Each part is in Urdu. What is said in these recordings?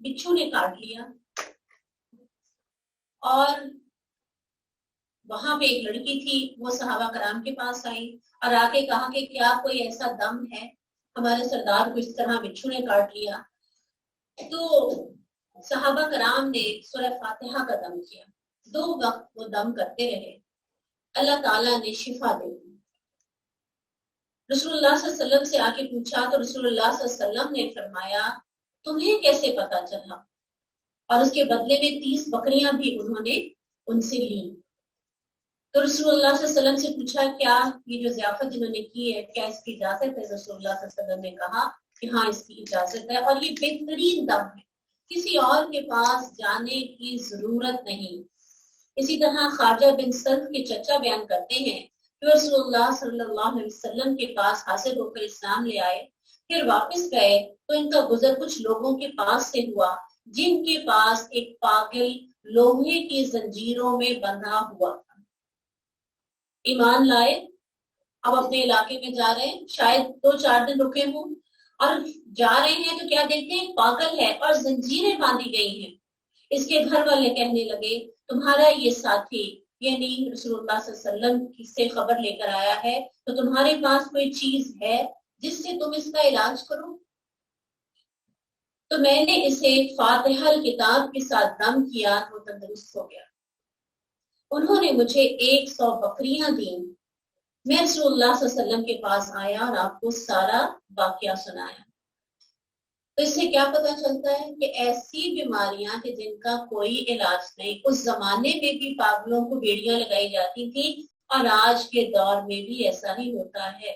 بچھو نے کاٹ لیا اور وہاں پہ ایک لڑکی تھی، وہ صحابہ کرام کے پاس آئی اور آ کے کہا کہ کیا کوئی ایسا دم ہے، ہمارے سردار کو اس طرح بچھو نے کاٹ لیا۔ تو صحابہ کرام نے سورہ فاتحہ کا دم کیا، 2 وقت وہ دم کرتے رہے، اللہ تعالیٰ نے شفا دے دی۔ رسول اللہ صلی اللہ علیہ وسلم سے آ کے پوچھا تو رسول اللہ صلی اللہ علیہ وسلم نے فرمایا تمہیں کیسے پتا چلا، اور اس کے بدلے میں 30 بکریاں بھی انہوں نے ان سے لی۔ تو رسول اللہ صلی اللہ علیہ وسلم سے پوچھا کیا یہ جو ضیافت جنہوں نے کی ہے کیا اس کی اجازت ہے؟ رسول اللہ صلی اللہ علیہ وسلم نے کہا کہ ہاں اس کی اجازت ہے، اور یہ بہترین دم ہے، کسی اور کے پاس جانے کی ضرورت نہیں۔ اسی طرح خارجہ بن سلف کے چچا بیان کرتے ہیں کہ رسول اللہ صلی اللہ علیہ وسلم کے پاس حاصل ہو کر اسلام لے آئے، پھر واپس گئے تو ان کا گزر کچھ لوگوں کے پاس سے ہوا جن کے پاس ایک پاگل لوہے کی زنجیروں میں بندھا ہوا تھا۔ ایمان لائے، اب اپنے علاقے میں جا رہے ہیں، شاید 2-4 دن رکے ہوں، اور جا رہے ہیں تو کیا دیکھتے ہیں پاگل ہے اور زنجیریں باندھی گئی ہیں۔ اس کے گھر والے کہنے لگے تمہارا یہ ساتھی یعنی رسول اللہ صلی اللہ علیہ وسلم سے خبر لے کر آیا ہے، تو تمہارے پاس کوئی چیز ہے جس سے تم اس کا علاج کرو؟ تو میں نے اسے فاتحہ کتاب کے ساتھ دم کیا تو تندرست ہو گیا۔ انہوں نے مجھے 100 بکریاں دیں۔ میں رسول اللہ صلی اللہ علیہ وسلم کے پاس آیا اور آپ کو سارا واقعہ سنایا۔ تو اس سے کیا پتہ چلتا ہے کہ ایسی بیماریاں کہ جن کا کوئی علاج نہیں، اس زمانے میں بھی پاگلوں کو بیڑیاں لگائی جاتی تھی، اور آج کے دور میں بھی ایسا ہی ہوتا ہے۔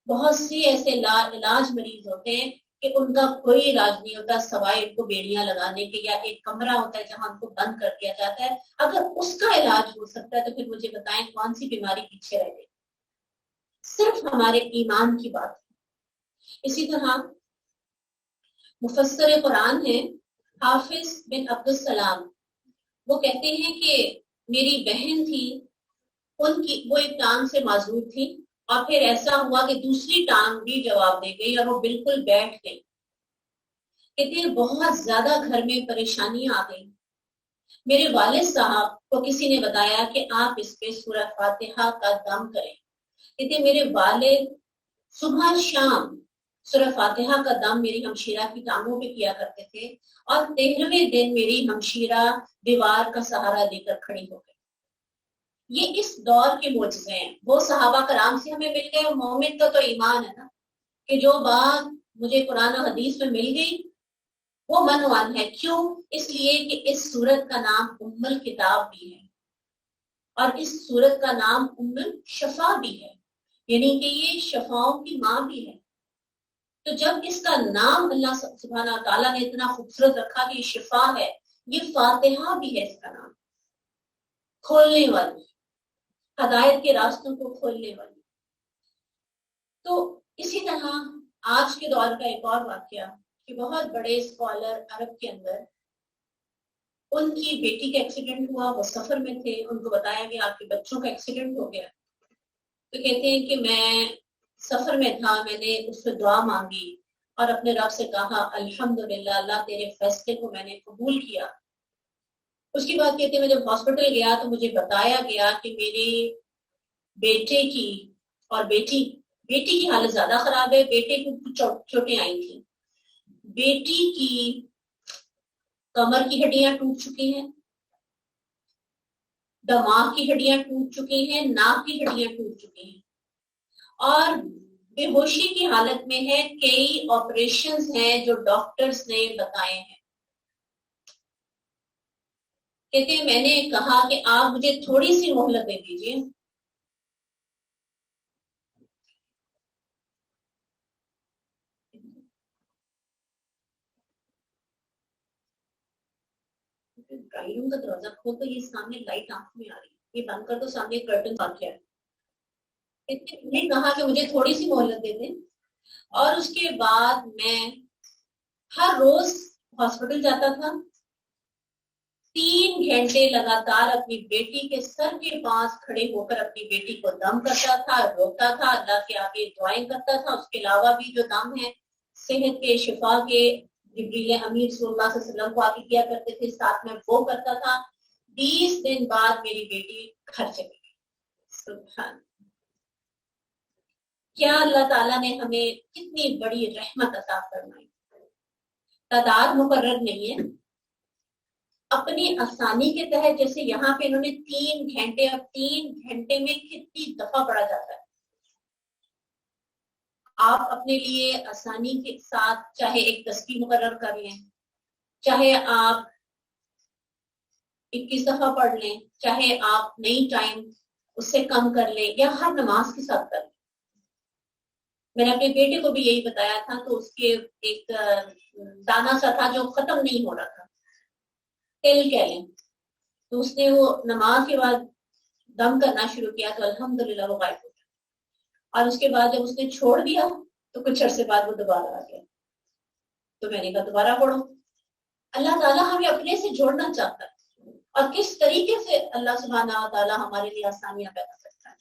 بہت سی ایسے علاج مریض ہوتے ہیں کہ ان کا کوئی علاج نہیں ہوتا سوائے ان کو بیڑیاں لگانے کے، یا ایک کمرہ ہوتا ہے جہاں ان کو بند کر دیا جاتا ہے۔ اگر اس کا علاج ہو سکتا ہے تو پھر مجھے بتائیں کون سی بیماری پیچھے رہ گئی؟ صرف ہمارے ایمان کی بات ہے۔ اسی طرح مفسر قرآن ہے حافظ بن عبد السلام، وہ کہتے ہیں کہ میری بہن تھی، ان کی وہ ایک ٹانگ سے معذور تھی، اور پھر ایسا ہوا کہ دوسری ٹانگ بھی جواب دے گئی اور وہ بالکل بیٹھ گئی۔ کہتے ہیں بہت زیادہ گھر میں پریشانیاں آ گئی۔ میرے والد صاحب کو کسی نے بتایا کہ آپ اس پہ سورہ فاتحہ کا دم کریں۔ کہتے ہیں میرے والد صبح شام سورہ فاتحہ کا دم میری ہمشیرہ کی ٹانگوں پہ کیا کرتے تھے، اور 13ویں دن میری ہمشیرہ دیوار کا سہارا لے کر کھڑی ہو گئی۔ یہ اس دور کے معجزے ہیں، وہ صحابہ کرام سے ہمیں مل گئے۔ مومن کا تو ایمان ہے نا کہ جو بات مجھے قرآن و حدیث میں مل گئی وہ منوان ہے۔ کیوں؟ اس لیے کہ اس سورت کا نام ام الکتاب بھی ہے، اور اس سورت کا نام ام الشفا بھی ہے، یعنی کہ یہ شفاؤں کی ماں بھی ہے۔ تو جب اس کا نام اللہ سبحانہ تعالیٰ نے اتنا خوبصورت رکھا کہ یہ شفا ہے، یہ فاتحہ بھی ہے، اس کا نام کھولنے والی، ہدایت کے راستوں کو کھولنے والی۔ تو اسی طرح آج کے دور کا ایک اور واقعہ کہ بہت بڑے اسکالر عرب کے اندر، ان کی بیٹی کا ایکسیڈنٹ ہوا، وہ سفر میں تھے، ان کو بتایا گیا آپ کے بچوں کا ایکسیڈنٹ ہو گیا۔ تو کہتے ہیں کہ میں سفر میں تھا، میں نے اس سے دعا مانگی اور اپنے رب سے کہا الحمدللہ اللہ تیرے فیصلے کو میں نے قبول کیا۔ اس کے بعد کہتے ہیں میں جب ہاسپٹل گیا تو مجھے بتایا گیا کہ میرے بیٹے کی اور بیٹی کی حالت زیادہ خراب ہے، بیٹے کو کچھ چوٹیں آئی تھیں، بیٹی کی کمر کی ہڈیاں ٹوٹ چکی ہیں، دماغ کی ہڈیاں ٹوٹ چکی ہیں، ناک کی ہڈیاں ٹوٹ چکی ہیں، اور بے ہوشی کی حالت میں ہے۔ کئی آپریشنز ہیں جو ڈاکٹرز نے بتائے ہیں۔ کہتے ہیں میں نے کہا کہ آپ مجھے تھوڑی سی مہلت دے دیجیے۔ ڈرائنگ روم کا دروازہ کھول تو یہ سامنے لائٹ آنکھ میں آ رہی ہے، یہ بند کر تو سامنے کرٹن واقع ہے۔ نے کہا کہ مجھے تھوڑی سی مہلت دے دیں، اور اس کے بعد میں ہر روز ہاسپٹل جاتا تھا، 3 گھنٹے لگاتار اپنی بیٹی کے سر کے پاس کھڑے ہو کر اپنی بیٹی کو دم کرتا تھا، روتا تھا، اللہ کے آگے دعائیں کرتا تھا۔ اس کے علاوہ بھی جو دم ہے صحت کے، شفا کے، جبریل امیر صلی اللہ علیہ وسلم کو آگے کیا کرتے تھے، ساتھ میں وہ کرتا تھا۔ 20 دن بعد میری بیٹی گھر چلی گئی۔ سبحان، کیا اللہ تعالیٰ نے ہمیں کتنی بڑی رحمت عطا فرمائی۔ تعداد مقرر نہیں ہے، اپنی آسانی کے تحت، جیسے یہاں پہ انہوں نے 3 گھنٹے، اور 3 گھنٹے میں کتنی دفعہ پڑھا جاتا ہے۔ آپ اپنے لیے آسانی کے ساتھ چاہے ایک تسبیح مقرر کر لیں، چاہے آپ 21 دفعہ پڑھ لیں، چاہے آپ نئی ٹائم اس سے کم کر لیں، یا ہر نماز کے ساتھ کر لیں۔ میں نے اپنے بیٹے کو بھی یہی بتایا تھا، تو اس کے ایک دانا سا تھا جو ختم نہیں ہو رہا تھا، تل کہہ لیں، تو اس نے وہ نماز کے بعد دم کرنا شروع کیا تو الحمدللہ وہ غائب ہو گیا، اور اس کے بعد جب اس نے چھوڑ دیا تو کچھ عرصے بعد وہ دوبارہ آ گیا، تو میں نے کہا دوبارہ پڑھو۔ اللہ تعالیٰ ہمیں اپنے سے جوڑنا چاہتا ہے، اور کس طریقے سے اللہ سبحانہ تعالیٰ ہمارے لیے آسانیاں پیدا کرتا ہے۔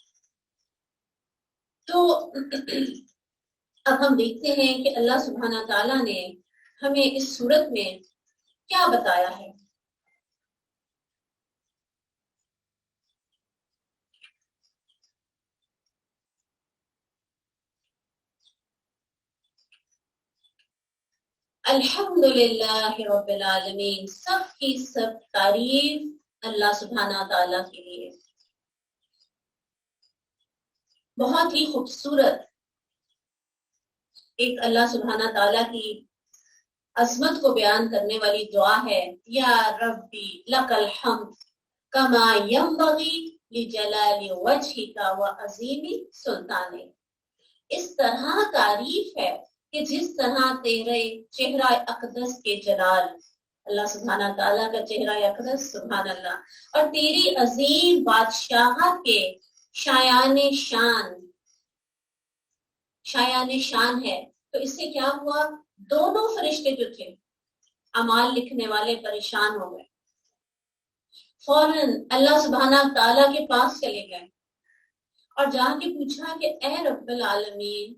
تو اب ہم دیکھتے ہیں کہ اللہ سبحانہ تعالیٰ نے ہمیں اس صورت میں کیا بتایا ہے۔ الحمدللہ رب العالمین، سب کی سب تعریف اللہ سبحانہ تعالیٰ کے لیے۔ بہت ہی خوبصورت ایک اللہ سبحانہ تعالیٰ کی عظمت کو بیان کرنے والی دعا ہے، یا ربی لک الحمد کما ینبغی لجلال وجہک وعظیم سلطانک۔ اس طرح تعریف ہے کہ جس طرح تیرے چہرہ اقدس کے جلال، اللہ سبحانہ تعالیٰ کا چہرہ اقدس، سبحان اللہ، اور تیری عظیم بادشاہت کے شایان شان ہے۔ تو اس سے کیا ہوا، دونوں فرشتے جو تھے اعمال لکھنے والے پریشان ہو گئے، فوراً اللہ سبحانہ تعالیٰ کے پاس چلے گئے اور جا کے پوچھا کہ اے رب العالمین،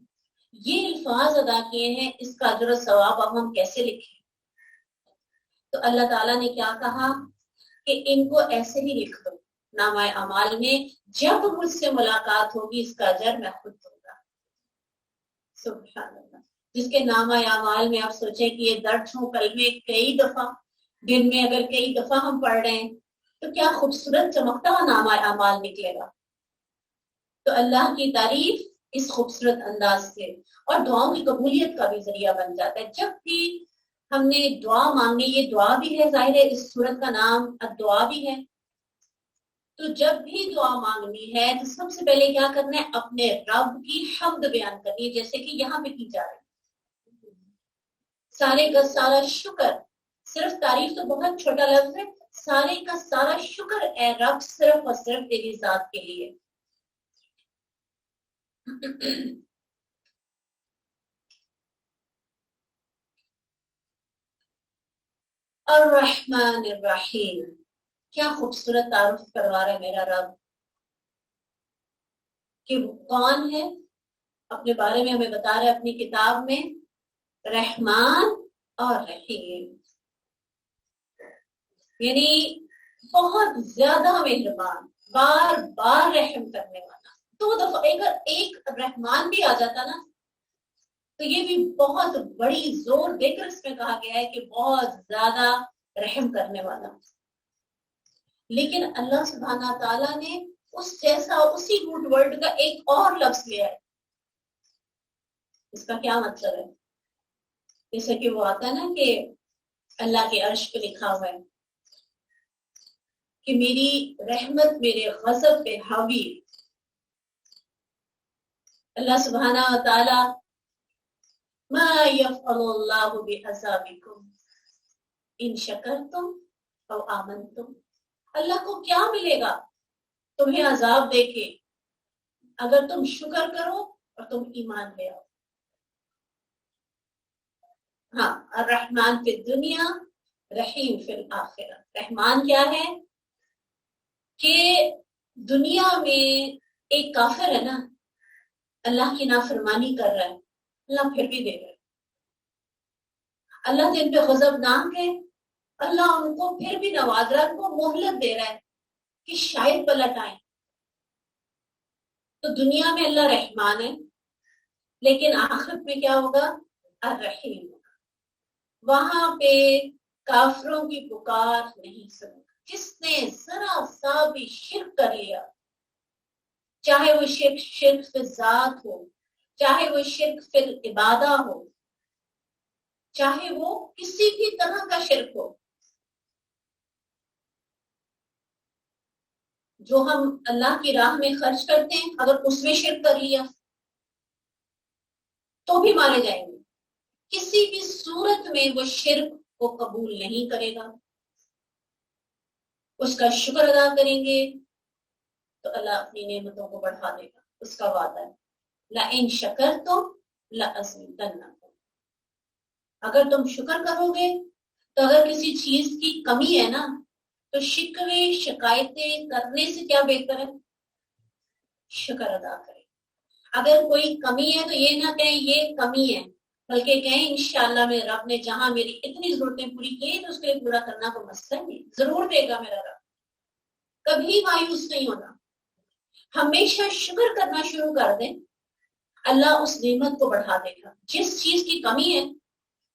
یہ الفاظ ادا کیے ہیں، اس کا اجر و ثواب اب ہم کیسے لکھیں؟ تو اللہ تعالیٰ نے کیا کہا کہ ان کو ایسے ہی لکھ دو نامہ اعمال میں، جب مجھ سے ملاقات ہوگی اس کا اجر میں خود دوں گا۔ سبحان اللہ، جس کے نامہ اعمال میں آپ سوچیں کہ یہ درج ہوں کلمے کئی دفعہ، دن میں اگر کئی دفعہ ہم پڑھ رہے ہیں تو کیا خوبصورت چمکتا ہوا نامہ اعمال نکلے گا۔ تو اللہ کی تعریف اس خوبصورت انداز سے، اور دعاؤں کی قبولیت کا بھی ذریعہ بن جاتا ہے۔ جب بھی ہم نے دعا مانگی، یہ دعا بھی ہے، ظاہر ہے اس صورت کا نام الدعا بھی ہے، تو جب بھی دعا مانگنی ہے تو سب سے پہلے کیا کرنا ہے، اپنے رب کی حمد بیان کرنی ہے، جیسے کہ یہاں پہ کی جا رہی ہے۔ سارے کا سارا شکر، صرف تعریف تو بہت چھوٹا لفظ ہے، سارے کا سارا شکر اے رب صرف اور صرف تیری ذات کے لیے۔ الرحمن الرحیم، کیا خوبصورت تعارف کروا رہا ہے میرا رب کہ وہ کون ہے، اپنے بارے میں ہمیں بتا رہا ہے اپنی کتاب میں، رحمان اور رحیم، یعنی بہت زیادہ مہربان، بار بار رحم کرنے والا۔ 2 دفعہ اگر ایک رحمان بھی آ جاتا نا تو یہ بھی بہت بڑی زور دے کر اس میں کہا گیا ہے کہ بہت زیادہ رحم کرنے والا۔ لیکن اللہ سبحانہ تعالیٰ نے اس جیسا، اسی روٹ ورڈ کا ایک اور لفظ لیا ہے۔ اس کا کیا مطلب ہے؟ جیسے کہ وہ آتا ہے نا کہ اللہ کے عرش پہ لکھا ہوا ہے کہ میری رحمت میرے غضب پہ حاوی۔ اللہ سبحانہ تعالی ما یفعل اللہ بعذابکم ان شکرتم او آمنتم، اللہ کو کیا ملے گا تمہیں عذاب دے کے اگر تم شکر کرو اور تم ایمان لے آؤ۔ ہاں، الرحمن فی الدنیا رحیم فی الآخرہ۔ رحمان کیا ہے کہ دنیا میں ایک کافر ہے نا، اللہ کی نافرمانی کر رہا ہے، اللہ پھر بھی دے رہا ہے، اللہ جن پہ غضبناک ہے، اللہ ان کو پھر بھی نواز رہا ہے، ان کو مہلت دے رہا ہے کہ شاید پلٹ آئیں۔ تو دنیا میں اللہ رحمان ہے، لیکن آخرت میں کیا ہوگا؟ الرحیم ہوگا۔ وہاں پہ کافروں کی پکار نہیں سنو گا۔ جس نے ذرا سا بھی شرک کر لیا، چاہے وہ شرک فی ذات ہو، چاہے وہ شرک فی عبادہ ہو، چاہے وہ کسی بھی طرح کا شرک ہو، جو ہم اللہ کی راہ میں خرچ کرتے ہیں، اگر اس میں شرک کر لیا تو بھی مارے جائیں گے۔ کسی بھی صورت میں وہ شرک کو قبول نہیں کرے گا، اس کا شکر ادا کریں گے تو اللہ اپنی نعمتوں کو بڑھا دے گا، اس کا وعدہ ہے۔ لَإِن شَكَرْتُمْ لَأَزِيدَنَّكُمْ۔ اگر تم شکر کرو گے تو اگر کسی چیز کی کمی ہے نا، تو شکوے شکایتیں کرنے سے کیا بہتر ہے؟ شکر ادا کریں۔ اگر کوئی کمی ہے تو یہ نہ کہیں یہ کمی ہے، بلکہ کہیں انشاءاللہ میرے رب نے جہاں میری اتنی ضرورتیں پوری کی تو اس کے لیے پورا کرنا کوئی مسئلہ نہیں، ضرور دے گا میرا رب۔ کبھی مایوس نہیں ہونا، ہمیشہ شکر کرنا شروع کر دیں، اللہ اس نعمت کو بڑھا دے گا۔ جس چیز کی کمی ہے،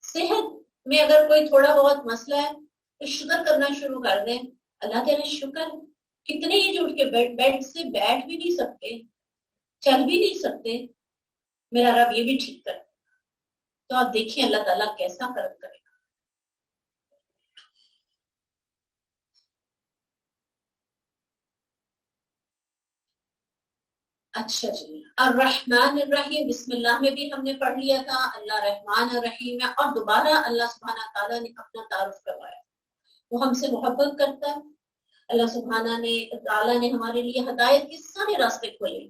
صحت میں اگر کوئی تھوڑا بہت مسئلہ ہے تو شکر کرنا شروع کر دیں، اللہ تعالیٰ شکر۔ کتنے ہی جو اٹھ کے بیڈ سے بیٹھ بھی نہیں سکتے، چل بھی نہیں سکتے، میرا رب یہ بھی ٹھیک کر، تو آپ دیکھیں اللہ تعالیٰ کیسا کرم کرے گا۔ اچھا جی، الرحمن الرحیم، بسم اللہ میں بھی ہم نے پڑھ لیا تھا، اللہ رحمان الرحیم ہے، اور دوبارہ اللہ سبحانہ تعالیٰ نے اپنا تعارف کروایا، وہ ہم سے محبت کرتا ہے۔ اللہ سبحانہ تعالیٰ نے ہمارے لیے ہدایت کے سارے راستے کھولے،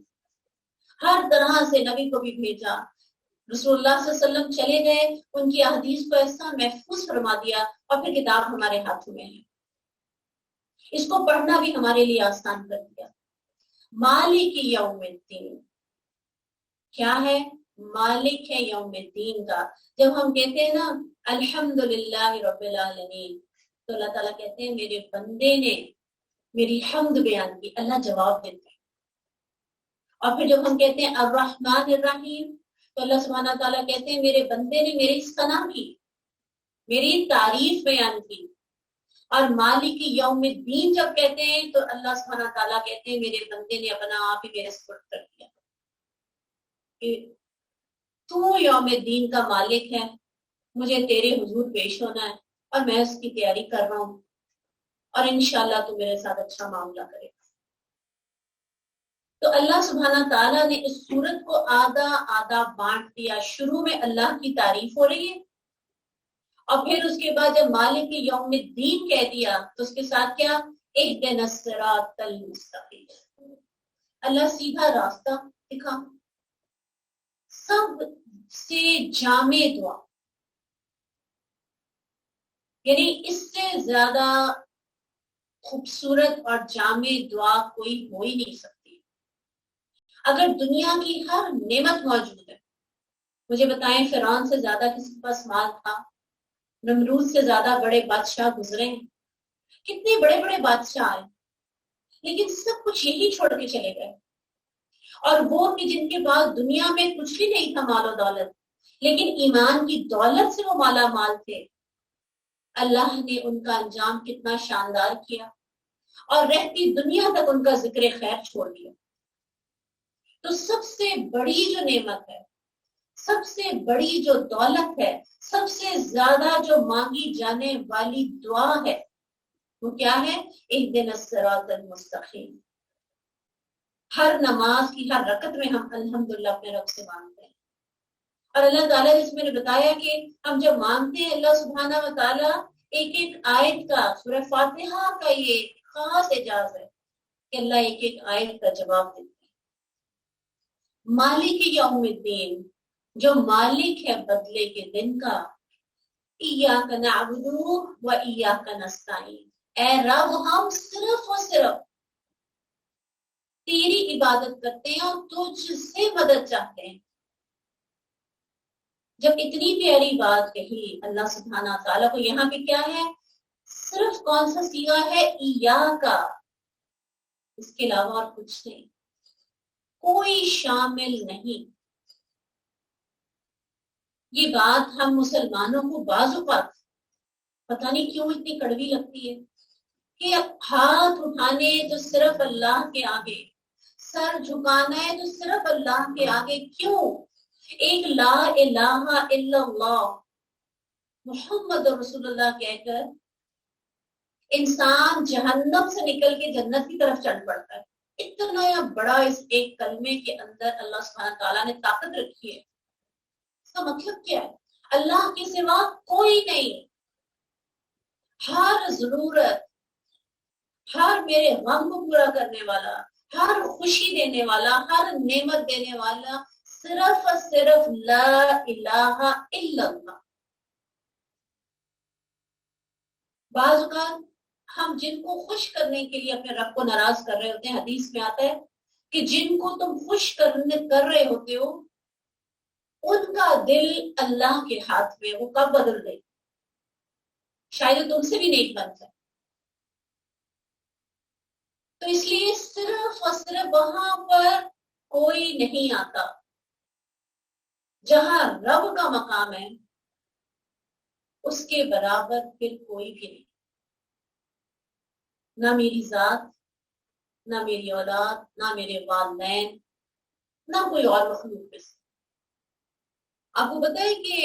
ہر طرح سے نبی کو بھی بھیجا، رسول اللہ صلی اللہ علیہ وسلم چلے گئے، ان کی احادیث کو ایسا محفوظ فرما دیا، اور پھر کتاب ہمارے ہاتھوں میں ہے، اس کو پڑھنا بھی ہمارے لیے آسان کر دیا۔ مالک یوم الدین کیا ہے؟ مالک ہے یوم الدین کا۔ جب ہم کہتے ہیں نا الحمدللہ رب العالمین، تو اللہ تعالیٰ کہتے ہیں میرے بندے نے میری حمد بیان کی، اللہ جواب دیتے ہیں۔ اور پھر جب ہم کہتے ہیں الرحمن الرحیم، تو اللہ سبحانہ تعالیٰ کہتے ہیں میرے بندے نے میری ثنا کی، میری تعریف بیان کی۔ اور مالک یوم الدین جب کہتے ہیں تو اللہ سبحانہ تعالیٰ کہتے ہیں میرے بندے نے اپنا آپ ہی میرے سپرد کر دیا کہ تو یوم الدین کا مالک ہے، مجھے تیرے حضور پیش ہونا ہے، اور میں اس کی تیاری کر رہا ہوں، اور انشاءاللہ تو میرے ساتھ اچھا معاملہ کرے گا۔ تو اللہ سبحانہ تعالیٰ نے اس سورت کو آدھا آدھا بانٹ دیا۔ شروع میں اللہ کی تعریف ہو رہی ہے، اور پھر اس کے بعد جب مالک یوم الدین کہہ دیا تو اس کے ساتھ کیا؟ اہدنا الصراط المستقیم، اللہ سیدھا راستہ دکھا۔ سب سے جامع دعا، یعنی اس سے زیادہ خوبصورت اور جامع دعا کوئی ہو ہی نہیں سکتی۔ اگر دنیا کی ہر نعمت موجود ہے، مجھے بتائیں فرعون سے زیادہ کسی کے پاس مال تھا؟ نمرود سے زیادہ بڑے بادشاہ گزرے ہیں، کتنے بڑے بڑے بادشاہ آئے، لیکن سب کچھ یہی چھوڑ کے چلے گئے۔ اور وہ کہ جن کے پاس دنیا میں کچھ بھی نہیں تھا مال و دولت، لیکن ایمان کی دولت سے وہ مالا مال تھے، اللہ نے ان کا انجام کتنا شاندار کیا، اور رہتی دنیا تک ان کا ذکر خیر چھوڑ دیا۔ تو سب سے بڑی جو نعمت ہے، سب سے بڑی جو دولت ہے، سب سے زیادہ جو مانگی جانے والی دعا ہے، وہ کیا ہے؟ اہدنا الصراط المستقیم۔ ہر نماز کی ہر رکعت میں ہم الحمدللہ اپنے رب سے مانگتے ہیں، اور اللہ تعالیٰ نے اس میں نے بتایا کہ ہم جب مانگتے ہیں اللہ سبحانہ و تعالیٰ ایک ایک آیت کا، سورہ فاتحہ کا یہ خاص اعجاز ہے کہ اللہ ایک ایک آیت کا جواب دیتے ہیں۔ مالک یوم الدین، جو مالک ہے بدلے کے دن کا، ایاک نعبد و ایاک نستعین، اے رب ہم صرف اور صرف تیری عبادت کرتے ہیں اور تجھ سے مدد چاہتے ہیں۔ جب اتنی پیاری بات کہی اللہ سبحانہ تعالیٰ کو، یہاں پہ کیا ہے؟ صرف کون سا سیغہ ہے؟ ایا کا، اس کے علاوہ اور کچھ نہیں، کوئی شامل نہیں۔ یہ بات ہم مسلمانوں کو بعض اوقات پتہ نہیں کیوں اتنی کڑوی لگتی ہے کہ ہاتھ اٹھانے تو صرف اللہ کے آگے، سر جھکانا ہے تو صرف اللہ کے آگے، کیوں؟ ایک لا الہ الا اللہ محمد رسول اللہ کہہ کر انسان جہنم سے نکل کے جنت کی طرف چل پڑتا ہے۔ اتنا بڑا اس ایک کلمے کے اندر اللہ سبحانہ تعالیٰ نے طاقت رکھی ہے۔ اس کا مطلب کیا ہے؟ اللہ کے سوا کوئی نہیں، ہر ضرورت، ہر میرے غم کو پورا کرنے والا، ہر خوشی دینے والا، ہر نعمت دینے والا صرف اور صرف لا الہ الا اللہ۔ بعض اوقات ہم جن کو خوش کرنے کے لیے اپنے رب کو ناراض کر رہے ہوتے ہیں، حدیث میں آتا ہے کہ جن کو تم خوش کر رہے ہوتے ہو ان کا دل اللہ کے ہاتھ میں، وہ کب بدل دے، شاید تم سے بھی نیک بن جائے۔ تو اس لیے صرف اور صرف وہاں پر کوئی نہیں آتا جہاں رب کا مقام ہے، اس کے برابر پھر کوئی بھی نہیں، نہ میری ذات، نہ میری اولاد، نہ میرے والدین، نہ کوئی اور مخلوق میں سے۔ آپ کو پتہ ہے کہ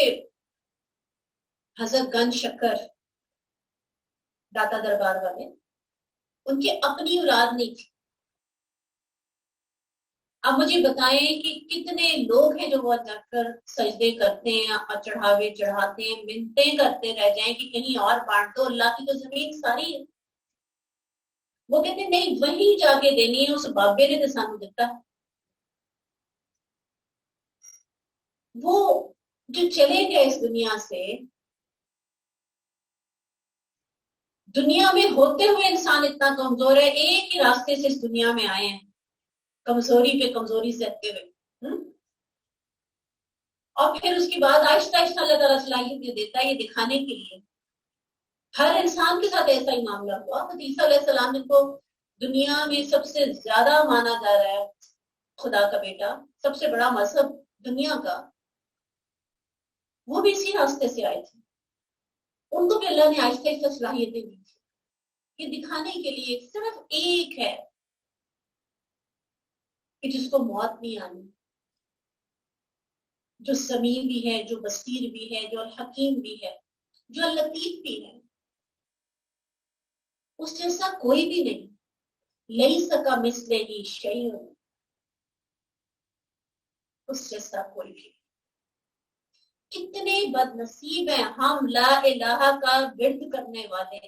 حضرت گنج شکر داتا دربار والے، ان کی اپنی اولاد نہیں تھی۔ اب مجھے بتائیں کہ کتنے لوگ ہیں جو وہ جا کر سجدے کرتے ہیں اور چڑھاوے چڑھاتے ہیں، منتیں کرتے رہ جائیں کہ کہیں اور بانٹ دو، اللہ کی تو زمین ساری ہے۔ وہ کہتے ہیں نہیں، وہیں جا کے دینی ہے، اس بابے نے تو سانو دیتا۔ وہ جو چلے گئے اس دنیا سے، دنیا میں ہوتے ہوئے انسان اتنا کمزور ہے، ایک ہی راستے سے اس دنیا میں آئے ہیں، کمزوری پہ کمزوری سے ہٹتے ہوئے، اور پھر اس کے بعد آہستہ آہستہ اللہ تعالیٰ صلاحیت دیتا ہے یہ دکھانے کے لیے۔ ہر انسان کے ساتھ ایسا ہی معاملہ ہوا۔ حضرت عیسیٰ علیہ السلام جن کو دنیا میں سب سے زیادہ مانا جا رہا ہے، خدا کا بیٹا، سب سے بڑا مذہب دنیا کا، وہ بھی اسی راستے سے آئے تھے۔ ان کو بھی اللہ نے آہستہ آہستہ صلاحیتیں دی تھی، یہ دکھانے کے لیے صرف ایک ہے کہ جس کو موت نہیں آنی، جو سمیع بھی ہے، جو بصیر بھی ہے، جو الحکیم بھی ہے، جو اللطیف بھی ہے، اس جیسا کوئی بھی نہیں، لیس کمثلہ شیء، اس جیسا کوئی بھی۔ کتنے بد نصیب ہیں ہم لا الہ کا ورد کرنے والے،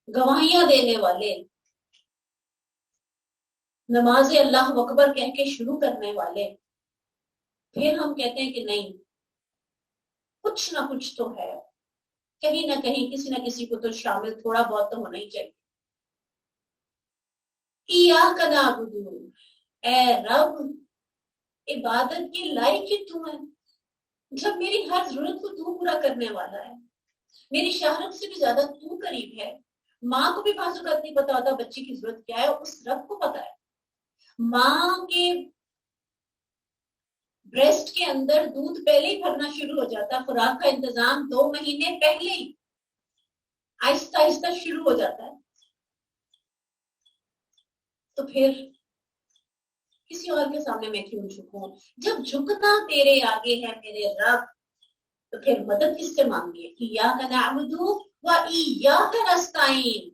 گواہیاں دینے والے، نماز اللہ اکبر کہہ کے شروع کرنے والے، پھر ہم کہتے ہیں کہ نہیں، کچھ نہ کچھ تو ہے، کہیں نہ کہیں کسی نہ کسی کو تو شامل تھوڑا بہت تو ہونا ہی چاہیے۔ ایاک نعبد، اے رب عبادت کے لائق ہی تو ہے، جب میری ہر ضرورت کو تو پورا کرنے والا ہے، میری شہرت سے بھی زیادہ تو قریب ہے۔ ماں کو بھی بعض اوقات نہیں پتا ہوتا بچی کی ضرورت کیا ہے، اس رب کو پتا ہے۔ ماں کے بریسٹ کے اندر دودھ پہلے ہی بھرنا شروع ہو جاتا ہے، خوراک کا انتظام 2 مہینے پہلے ہی آہستہ آہستہ شروع ہو جاتا ہے، تو پھر کسی اور کے سامنے میں کیوں جھکوں؟ جب جھکنا تیرے آگے ہے میرے رب، تو پھر مدد کس سے مانگی ہے؟ ایاک نعبد و ایاک نستعین،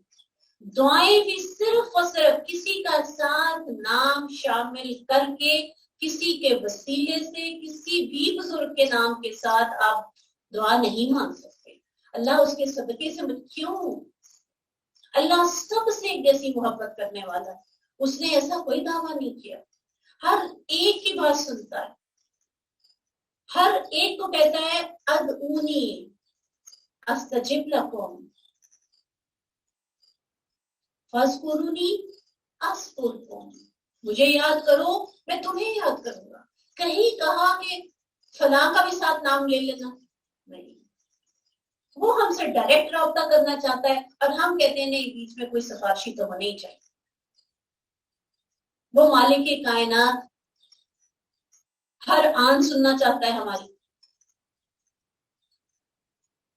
دعائیں بھی صرف اور صرف کسی کا ساتھ نام شامل کر کے، کسی کے وسیلے سے، کسی بھی بزرگ کے نام کے ساتھ آپ دعا نہیں مانگ سکتے۔ اللہ اس کے صدقے سے کیوں؟ اللہ سب سے ایک جیسی محبت کرنے والا ہے، اس نے ایسا کوئی دعویٰ نہیں کیا، ہر ایک کی بات سنتا ہے، ہر ایک کو کہتا ہے ادعونی استجب لکم فاذکرونی اذکرکم، مجھے یاد کرو میں تمہیں یاد کروں گا۔ کہیں کہا کہ فلاں کا بھی ساتھ نام لے لینا؟ نہیں. وہ ہم سے ڈائریکٹ رابطہ کرنا چاہتا ہے اور ہم کہتے ہیں نہیں بیچ میں کوئی سفارشی تو ہونی چاہیے. وہ مالک کائنات ہر آن سننا چاہتا ہے ہماری.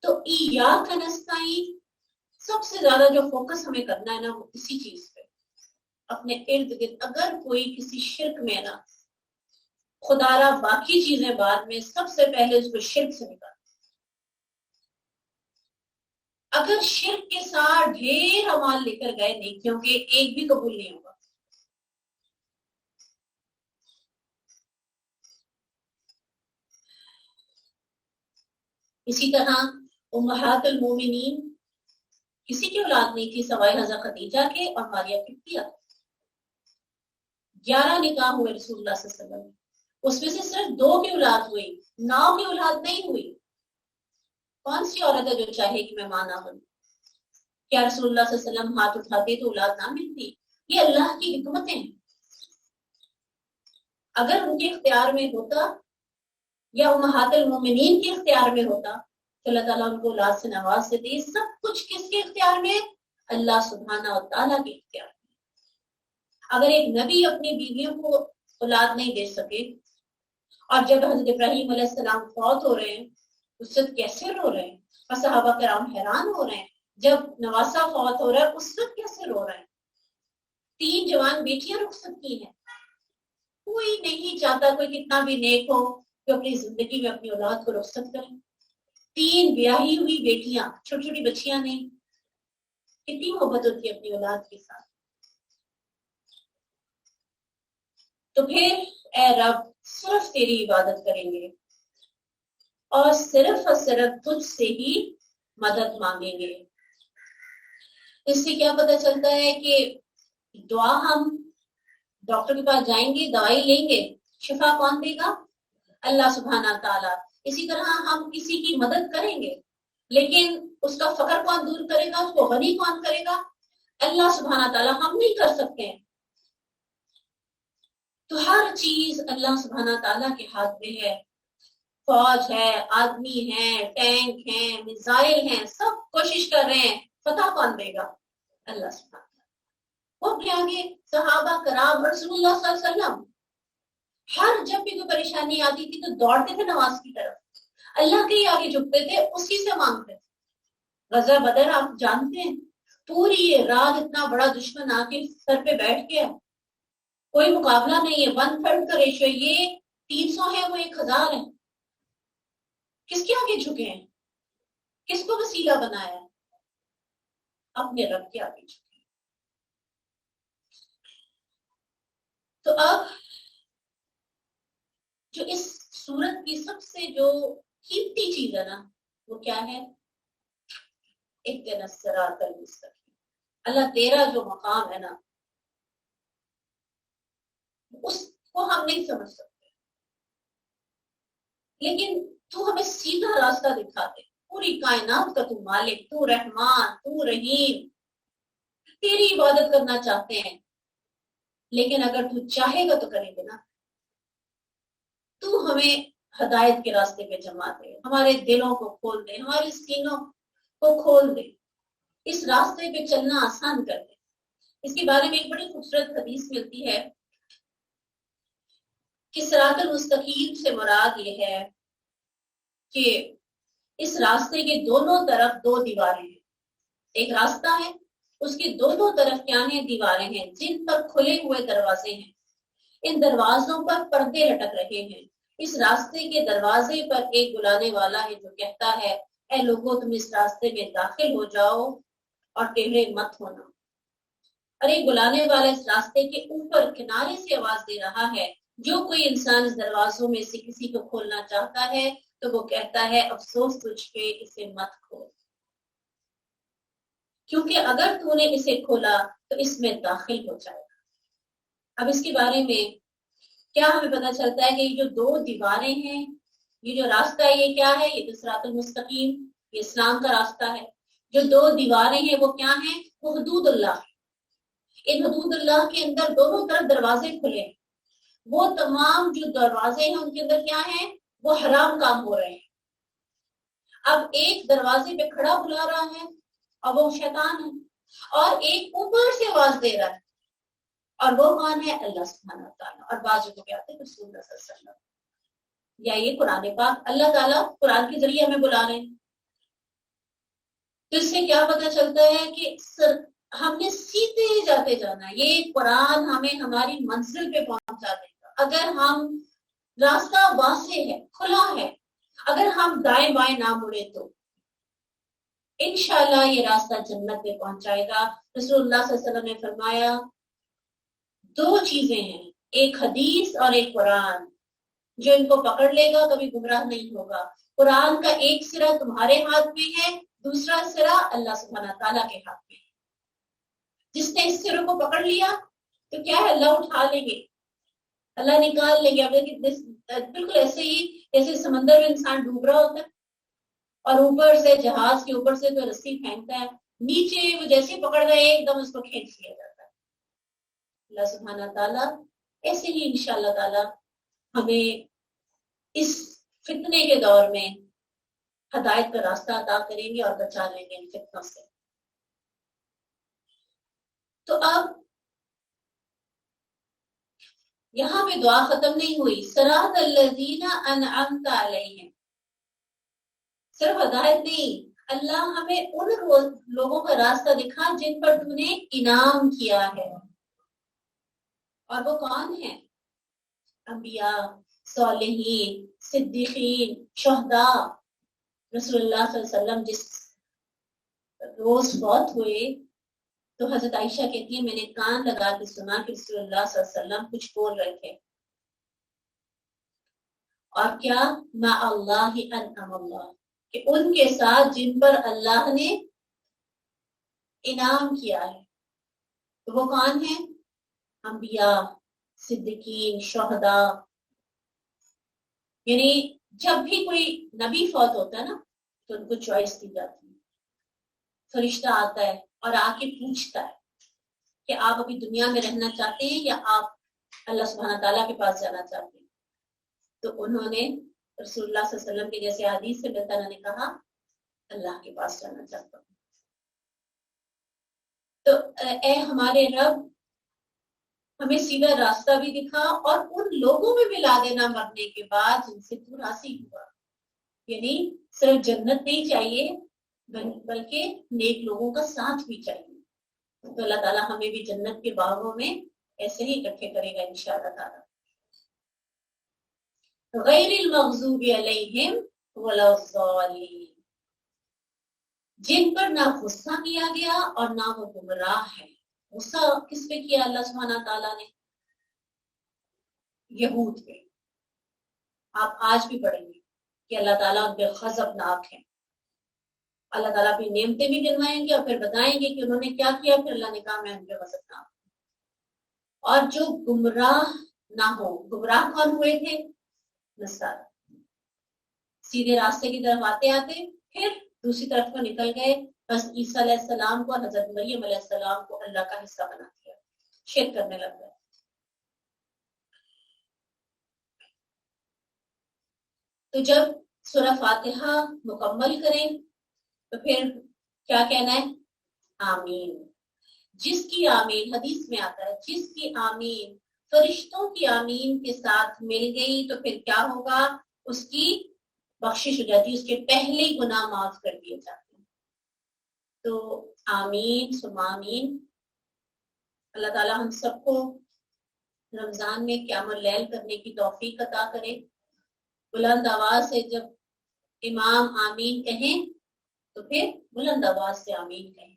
تو ایاک نستعین سب سے زیادہ جو فوکس ہمیں کرنا ہے نا وہ اسی چیز پہ. اپنے ارد گرد اگر کوئی کسی شرک میں نا خدا را باقی چیزیں بعد میں، سب سے پہلے اس کو شرک سے نکال. اگر شرک کے ساتھ ڈھیر اعمال لے کر گئے نہیں کیونکہ ایک بھی قبول نہیں ہوگا. اسی طرح امہات المومنین کسی کی اولاد نہیں تھی سوائے حضرت خدیجہ کے اور ماریہ قبطیہ. 11 نکاح ہوئے رسول اللہ صلی اللہ علیہ وسلم، اس میں سے صرف 2 کی اولاد ہوئی، 9 کی اولاد نہیں ہوئی. کون سی عورت ہے جو چاہے کہ میں ماں نہ بنوں؟ کیا رسول اللہ صلی اللہ علیہ وسلم ہاتھ اٹھاتے تو اولاد نہ ملتی؟ یہ اللہ کی حکمتیں ہیں. اگر ان کے اختیار میں ہوتا یا امہات المومنین کے اختیار میں ہوتا تو اللہ تعالیٰ ان کو اولاد سے نواز دیتے. سب کچھ کس کے اختیار میں؟ اللہ سبحانہ و تعالیٰ کے اختیار میں. اگر ایک نبی اپنی بیویوں کو اولاد نہیں دے سکے اور جب حضرت ابراہیم علیہ السلام فوت ہو رہے ہیں اس وقت کیسے رو رہے ہیں اور صحابہ کرام حیران ہو رہے ہیں. جب نواسا فوت ہو رہا ہے اس وقت کیسے رو رہے ہیں. 3 جوان بیٹیاں رخصت کی ہیں. کوئی نہیں چاہتا کوئی کتنا بھی نیک ہو کہ اپنی زندگی میں اپنی اولاد کو رخصت کریں. 3 بیاہی ہوئی بیٹیاں، چھوٹی چھوٹی بچیاں نہیں. کتنی محبت ہوتی ہے اپنی اولاد کے ساتھ. تو پھر اے رب صرف تیری عبادت کریں گے اور صرف تجھ سے ہی مدد مانگیں گے. اس سے کیا پتہ چلتا ہے کہ دعا ہم ڈاکٹر کے پاس جائیں گے، دوائی لیں گے، شفا کون دے گا؟ اللہ سبحانہ تعالیٰ. اسی طرح ہم کسی کی مدد کریں گے لیکن اس کا فقر کون دور کرے گا، اس کو غنی کون کرے گا؟ اللہ سبحانہ تعالیٰ. ہم نہیں کر سکتے ہیں. تو ہر چیز اللہ سبحانہ تعالیٰ کے ہاتھ میں ہے. فوج ہے، آدمی ہیں، ٹینک ہیں، میزائل ہیں، سب کوشش کر رہے ہیں. فتح کون دے گا؟ اللہ سبحانہ تعالیٰ. وہ اپنے آگے صحابہ کرام رسول اللہ صلی اللہ علیہ وسلم ہر جب بھی کوئی پریشانی آتی تھی تو دوڑتے تھے نماز کی طرف، اللہ کے ہی آگے جھکتے تھے، اسی سے مانگتے تھے. غزوہ بدر آپ جانتے ہیں، پوری یہ رات اتنا بڑا دشمن آ کے سر پہ بیٹھ گیا، کوئی مقابلہ نہیں ہے. 1/3 کا ریشو. یہ 300 ہے، وہ 1000 ہے. کس کے آگے جھکے ہیں؟ کس کو وسیلہ بنایا؟ اپنے رب کے آگے جھکے. تو اب جو اس سورت کی سب سے جو قیمتی چیز ہے نا وہ کیا ہے؟ اهدنا الصراط المستقیم. اللہ تیرا جو مقام ہے نا اس کو ہم نہیں سمجھ سکتے لیکن تو ہمیں سیدھا راستہ دکھاتے. پوری کائنات کا تو مالک، تو رحمان، تو رحیم. تیری عبادت کرنا چاہتے ہیں لیکن اگر تو چاہے گا تو کریں گے نا. تو ہمیں ہدایت کے راستے پہ جما دے، ہمارے دلوں کو کھول دے، ہمارے سینوں کو کھول دے، اس راستے پہ چلنا آسان کر دے. اس کے بارے میں ایک بڑی خوبصورت حدیث ملتی ہے کہ صراط المستقیم سے مراد یہ ہے کہ اس راستے کے دونوں طرف 2 دیواریں ہیں. ایک راستہ ہے، اس کے دونوں طرف کیا ہیں؟ دیواریں ہیں جن پر کھلے ہوئے دروازے ہیں. ان دروازوں پر پردے لٹک رہے ہیں. اس راستے کے دروازے پر ایک بلانے والا ہے جو کہتا ہے اے لوگوں تم اس راستے میں داخل ہو جاؤ اور ٹیڑھے مت ہونا. اور ایک بلانے والا اس راستے کے اوپر کنارے سے آواز دے رہا ہے جو کوئی انسان اس دروازوں میں سے کسی کو کھولنا چاہتا ہے تو وہ کہتا ہے افسوس تجھ پہ، اسے مت کھول، کیونکہ اگر تو نے اسے کھولا تو اس میں داخل ہو جائے گا. اب اس کے بارے میں کیا ہمیں پتہ چلتا ہے کہ یہ جو 2 دیواریں ہیں، یہ جو راستہ ہے یہ کیا ہے؟ یہ تو صراط المستقیم، یہ اسلام کا راستہ ہے. جو 2 دیواریں ہیں وہ کیا ہیں؟ وہ حدود اللہ. ان حدود اللہ کے اندر دونوں طرف دروازے کھلے ہیں. وہ تمام جو دروازے ہیں ان کے اندر کیا ہیں؟ وہ حرام کام ہو رہے ہیں. اب ایک دروازے پہ کھڑا بلا رہا ہے اور وہ شیطان ہے، اور ایک اوپر سے آواز دے رہا ہے، اور وہ کون ہے؟ اللہ سبحانہ تعالیٰ. اور بعض کو کیا آتے ہیں؟ رسول اللہ صلی اللہ علیہ وسلم. یا یہ قرآن پاک اللہ تعالیٰ قرآن کے ذریعے ہمیں بلا رہے ہیں. تو اس سے کیا پتہ چلتا ہے کہ ہم نے سیدھے جاتے جانا ہے. یہ قرآن ہمیں ہماری منزل پہ پہنچا دے گا اگر ہم راستہ واسع ہے، کھلا ہے. اگر ہم دائیں بائیں نہ مڑے تو انشاءاللہ یہ راستہ جنت پہ پہنچائے گا. رسول اللہ صلی اللہ علیہ وسلم نے فرمایا دو چیزیں ہیں، ایک حدیث اور ایک قرآن. جو ان کو پکڑ لے گا کبھی گمراہ نہیں ہوگا. قرآن کا ایک سرا تمہارے ہاتھ میں ہے، دوسرا سرا اللہ سبحانہ تعالیٰ کے ہاتھ میں ہے. جس نے اس سرے کو پکڑ لیا تو کیا ہے؟ اللہ اٹھا لیں گے، اللہ نکال لیں گے. بالکل ایسے ہی جیسے سمندر میں انسان ڈوب رہا ہوتا ہے اور اوپر سے جہاز کے اوپر سے تو رسی پھینکتا ہے، نیچے وہ جیسے پکڑ گئے ایک دم اس کو کھینچ لیا جاتا ہے. اللہ سبحانہ تعالیٰ ایسے ہی انشاءاللہ تعالیٰ ہمیں اس فتنے کے دور میں ہدایت کا راستہ عطا کریں گے اور بچا لیں گے ان فتنوں سے. تو اب یہاں پہ دعا ختم نہیں ہوئی. صراط الذین انعمت علیہم، صرف ہدایت نہیں، اللہ ہمیں ان لوگوں کا راستہ دکھا جن پر تو نے انعام کیا ہے. اور وہ کون ہیں؟ انبیاء، صالحین، صدیقین، شہداء. رسول اللہ صلی اللہ علیہ وسلم جس روز فوت ہوئے تو حضرت عائشہ کہتی ہے میں نے کان لگا کے سنا کہ رسول اللہ صلی اللہ علیہ وسلم کچھ بول رہے تھے. اور کیا؟ ما اللہ انعم اللہ، کہ ان کے ساتھ جن پر اللہ نے انعام کیا ہے. تو وہ کون ہیں؟ انبیاء، صدیقین، شہداء. یعنی جب بھی کوئی نبی فوت ہوتا ہے نا تو ان کو چوائس دی جاتی ہے. فرشتہ آتا ہے اور آ کے پوچھتا ہے کہ آپ ابھی دنیا میں رہنا چاہتے ہیں یا آپ اللہ سبحانہ تعالیٰ کے پاس جانا چاہتے ہیں. تو انہوں نے رسول اللہ صلی اللہ علیہ وسلم کے جیسے حدیث سے بتانا نے کہا اللہ کے پاس جانا چاہتا ہوں. تو اے ہمارے رب ہمیں سیدھا راستہ بھی دکھا اور ان لوگوں میں ملا دینا مرنے کے بعد جن سے تو راضی ہوا. یعنی صرف جنت نہیں چاہیے بلکہ نیک لوگوں کا ساتھ بھی چاہیے. تو اللہ تعالیٰ ہمیں بھی جنت کے باغوں میں ایسے ہی اکٹھے کرے گا انشاءاللہ تعالیٰ. غیر المغضوب علیہم ولا الضالین، جن پر نہ غصہ کیا گیا اور نہ وہ گمراہ ہے. غصہ کس پہ کیا اللہ سبحانہ تعالیٰ نے؟ یہود پہ. آپ آج بھی پڑھیں گے کہ اللہ تعالیٰ ان پہ غضبناک ہے. اللہ تعالیٰ پہ نعمتیں بھی گنوائیں گے اور پھر بتائیں گے کہ انہوں نے کیا کیا. پھر اللہ نے کہا میں ان پہ غضبناک ہوں. اور جو گمراہ نہ ہو، گمراہ کون ہوئے تھے؟ نصارا. سیدھے راستے کی طرف آتے آتے پھر دوسری طرف کو نکل گئے. بس عیسیٰ علیہ السلام کو، حضرت مریم علیہ السلام کو اللہ کا حصہ بنا دیا، شرک کرنے لگ گئے. تو جب سورہ فاتحہ مکمل کریں تو پھر کیا کہنا ہے؟ آمین. جس کی آمین، حدیث میں آتا ہے، جس کی آمین فرشتوں کی آمین کے ساتھ مل گئی تو پھر کیا ہوگا؟ اس کی بخشش ہو جاتی ہے، اس کے پہلے گناہ معاف کر دیے جاتے ہیں. تو آمین ثم آمین. اللہ تعالیٰ ہم سب کو رمضان میں قیام اللیل کرنے کی توفیق عطا کرے. بلند آواز سے جب امام آمین کہیں تو پھر بلند آواز سے آمین کہیں.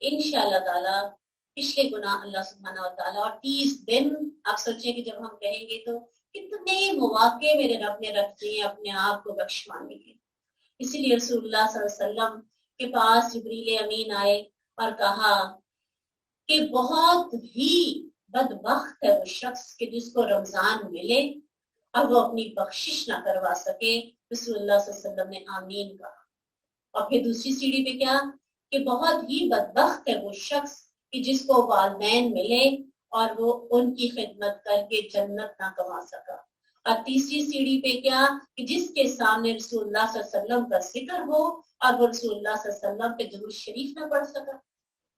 انشاءاللہ تعالیٰ پچھلے گناہ اللہ سبحانہ و تعالیٰ، اور 30 دن آپ سوچیں کہ جب ہم کہیں گے تو کتنے مواقع میرے رب نے رکھتے ہیں اپنے آپ کو بخشوانے کے. اسی لیے رسول اللہ صلی اللہ علیہ وسلم کے پاس جبریل امین آئے اور کہا کہ بہت ہی بدبخت ہے وہ شخص کہ جس کو رمضان ملے اور وہ اپنی بخشش نہ کروا سکے. رسول اللہ صلی اللہ علیہ وسلم نے آمین کہا. اور پھر دوسری سیڑھی پہ کیا کہ بہت ہی بدبخت ہے وہ شخص کہ جس کو والدین ملے اور وہ ان کی خدمت کر کے جنت نہ کما سکا. اور تیسری سیڑھی پہ کیا کہ جس کے سامنے رسول اللہ صلی اللہ علیہ وسلم کا ذکر ہو اور وہ رسول اللہ صلی اللہ علیہ وسلم پہ درود شریف نہ پڑھ سکا.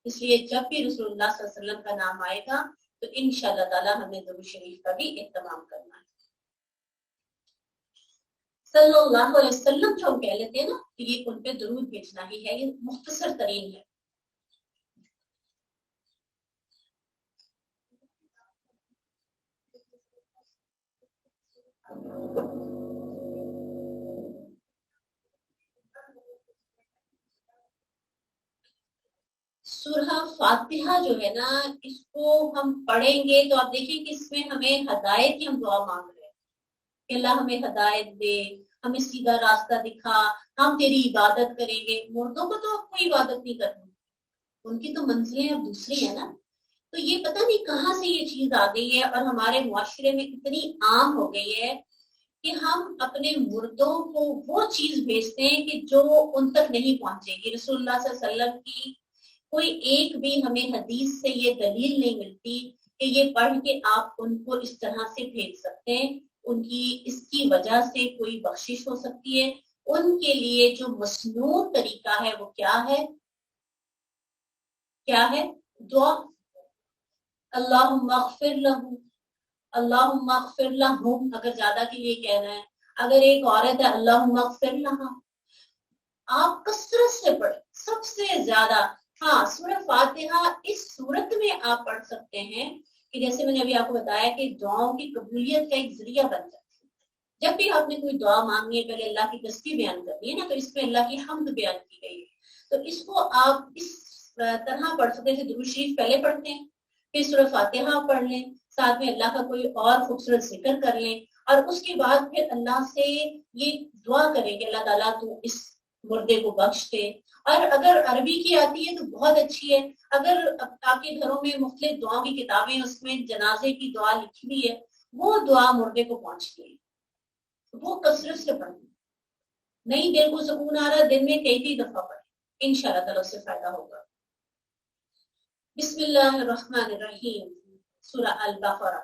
اس لیے جب بھی رسول اللہ صلی اللہ علیہ وسلم کا نام آئے گا تو انشاءاللہ تعالی ہمیں درود شریف کا بھی اہتمام کرنا ہے. صلی اللہ علیہ وسلم جو ہم کہہ لیتے ہیں نا کہ یہ ان پہ درود بھیجنا ہی ہے، یہ مختصر ترین ہے. سورہ فاتحہ جو ہے نا اس کو ہم پڑھیں گے تو آپ دیکھیں کہ اس میں ہمیں ہدایت کی ہم دعا مانگ رہے ہیں کہ اللہ ہمیں ہدایت دے، ہمیں سیدھا راستہ دکھا، ہم تیری عبادت کریں گے. مردوں کو تو کوئی عبادت نہیں کرنی، ان کی تو منزلیں اب دوسری ہیں نا. تو یہ پتہ نہیں کہاں سے یہ چیز آ گئی ہے اور ہمارے معاشرے میں اتنی عام ہو گئی ہے کہ ہم اپنے مردوں کو وہ چیز بھیجتے ہیں کہ جو ان تک نہیں پہنچے گی. رسول اللہ صلی اللہ علیہ وسلم کی کوئی ایک بھی ہمیں حدیث سے یہ دلیل نہیں ملتی کہ یہ پڑھ کے آپ ان کو اس طرح سے بھیج سکتے ہیں. ان کی اس کی وجہ سے کوئی بخشش ہو سکتی ہے. ان کے لیے جو مصنون طریقہ ہے وہ کیا ہے دعا. اللہم اغفر لہم، اللہم اغفر لہم اگر زیادہ کے لیے کہنا ہے. اگر ایک عورت ہے اللہم اغفر لہا، آپ کثرت سے پڑھیں سب سے زیادہ. ہاں سورہ فاتحہ اس صورت میں آپ پڑھ سکتے ہیں کہ جیسے میں نے ابھی آپ کو بتایا کہ دعاؤں کی قبولیت کا ایک ذریعہ بن جاتی ہے. جب بھی آپ نے کوئی دعا مانگنی ہے پہلے اللہ کی تسبیح بیان کرنی ہے نا، تو اس میں اللہ کی حمد بیان کی گئی ہے. تو اس کو آپ اس طرح پڑھ سکتے ہیں. درود شریف پہلے پڑھتے ہیں، پھر سورہ فاتحہ پڑھ لیں، ساتھ میں اللہ کا کوئی اور خوبصورت ذکر کر لیں، اور اس کے بعد پھر اللہ سے یہ دعا کریں کہ اللہ تعالیٰ تو اس مردے کو بخش دے. اور اگر عربی کی آتی ہے تو بہت اچھی ہے. اگر آپ کے گھروں میں مختلف دعاؤں کی کتابیں اس میں جنازے کی دعا لکھی ہوئی ہے، وہ دعا مردے کو پہنچتی ہے، وہ کثرت سے پڑھیں. نہیں دل کو سکون آ رہا دن میں کئی دفعہ پڑھیں، انشاءاللہ تعالیٰ سے فائدہ ہوگا. بسم اللہ الرحمن الرحیم. سورہ البقرہ.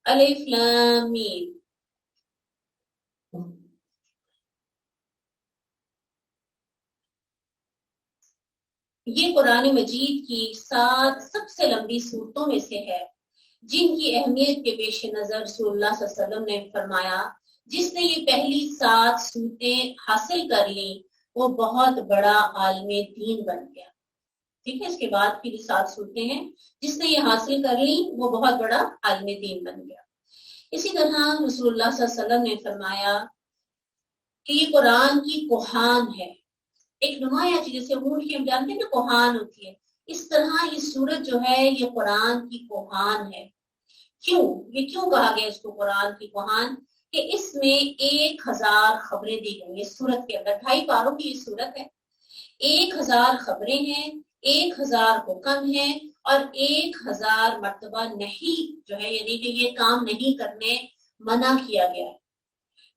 الف لام میم. یہ قرآن مجید کی 7 سب سے لمبی صورتوں میں سے ہے جن کی اہمیت کے پیش نظر رسول اللہ صلی اللہ علیہ وسلم نے فرمایا جس نے یہ پہلی 7 صورتیں حاصل کر لیں وہ بہت بڑا عالم دین بن گیا. ٹھیک ہے، اس کے بعد کی جو 7 صورتیں ہیں جس نے یہ حاصل کر لیں وہ بہت بڑا عالم دین بن گیا. اسی طرح رسول اللہ صلی اللہ علیہ وسلم نے فرمایا کہ یہ قرآن کی کوہان ہے. ایک نمایاں چیز جیسے اونٹ کی ہم جانتے ہیں نا کوہان ہوتی ہے، اس طرح یہ سورت جو ہے یہ قرآن کی کوہان ہے. یہ کیوں کہا گیا اس کو قرآن کی کوہان؟ کہ اس میں 1000 خبریں دی گئی ہیں. سورت کے اندر 2.5 پاروں کی یہ سورت ہے. 1000 خبریں ہیں، 1000 حکم ہیں، اور 1000 مرتبہ نہیں جو ہے یعنی کہ یہ کام نہیں کرنے منع کیا گیا ہے.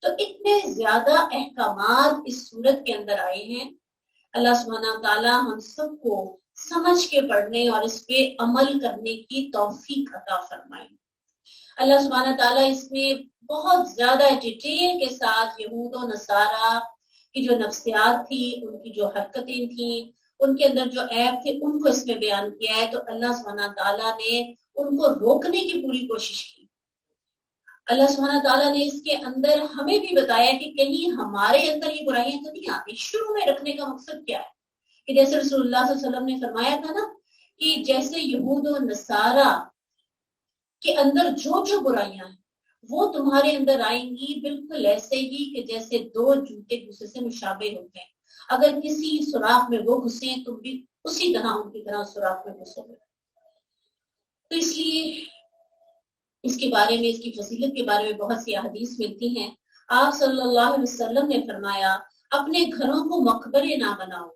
تو اتنے زیادہ احکامات اس سورت کے اندر آئے ہیں. اللہ سبحانہ تعالیٰ ہم سب کو سمجھ کے پڑھنے اور اس پہ عمل کرنے کی توفیق عطا فرمائے. اللہ سبحانہ تعالیٰ اس میں بہت زیادہ ڈیٹیل کے ساتھ یہود و نصارہ کی جو نفسیات تھی، ان کی جو حرکتیں تھیں، ان کے اندر جو عیب تھے ان کو اس میں بیان کیا ہے. تو اللہ سبحانہ تعالیٰ نے ان کو روکنے کی پوری کوشش کی. اللہ سبحانہ تعالیٰ نے اس کے اندر ہمیں بھی بتایا کہ کہیں ہمارے اندر یہ برائیاں تو نہیں آتی. شروع میں رکھنے کا مقصد کیا ہے کہ جیسے رسول اللہ صلی اللہ علیہ وسلم نے فرمایا تھا نا کہ جیسے یہود و نصارہ کے اندر جو برائیاں ہیں وہ تمہارے اندر آئیں گی بالکل ایسے ہی کہ جیسے 2 جوتے دوسرے سے مشابہ ہوتے ہیں. اگر کسی سوراخ میں وہ گھسے تم بھی اسی طرح ان کی طرح سوراخ میں گھسو گے. تو اس لیے اس کے بارے میں، اس کی فضیلت کے بارے میں بہت سی احادیث ملتی ہیں. آپ صلی اللہ علیہ وسلم نے فرمایا اپنے گھروں کو مقبرے نہ بناؤ،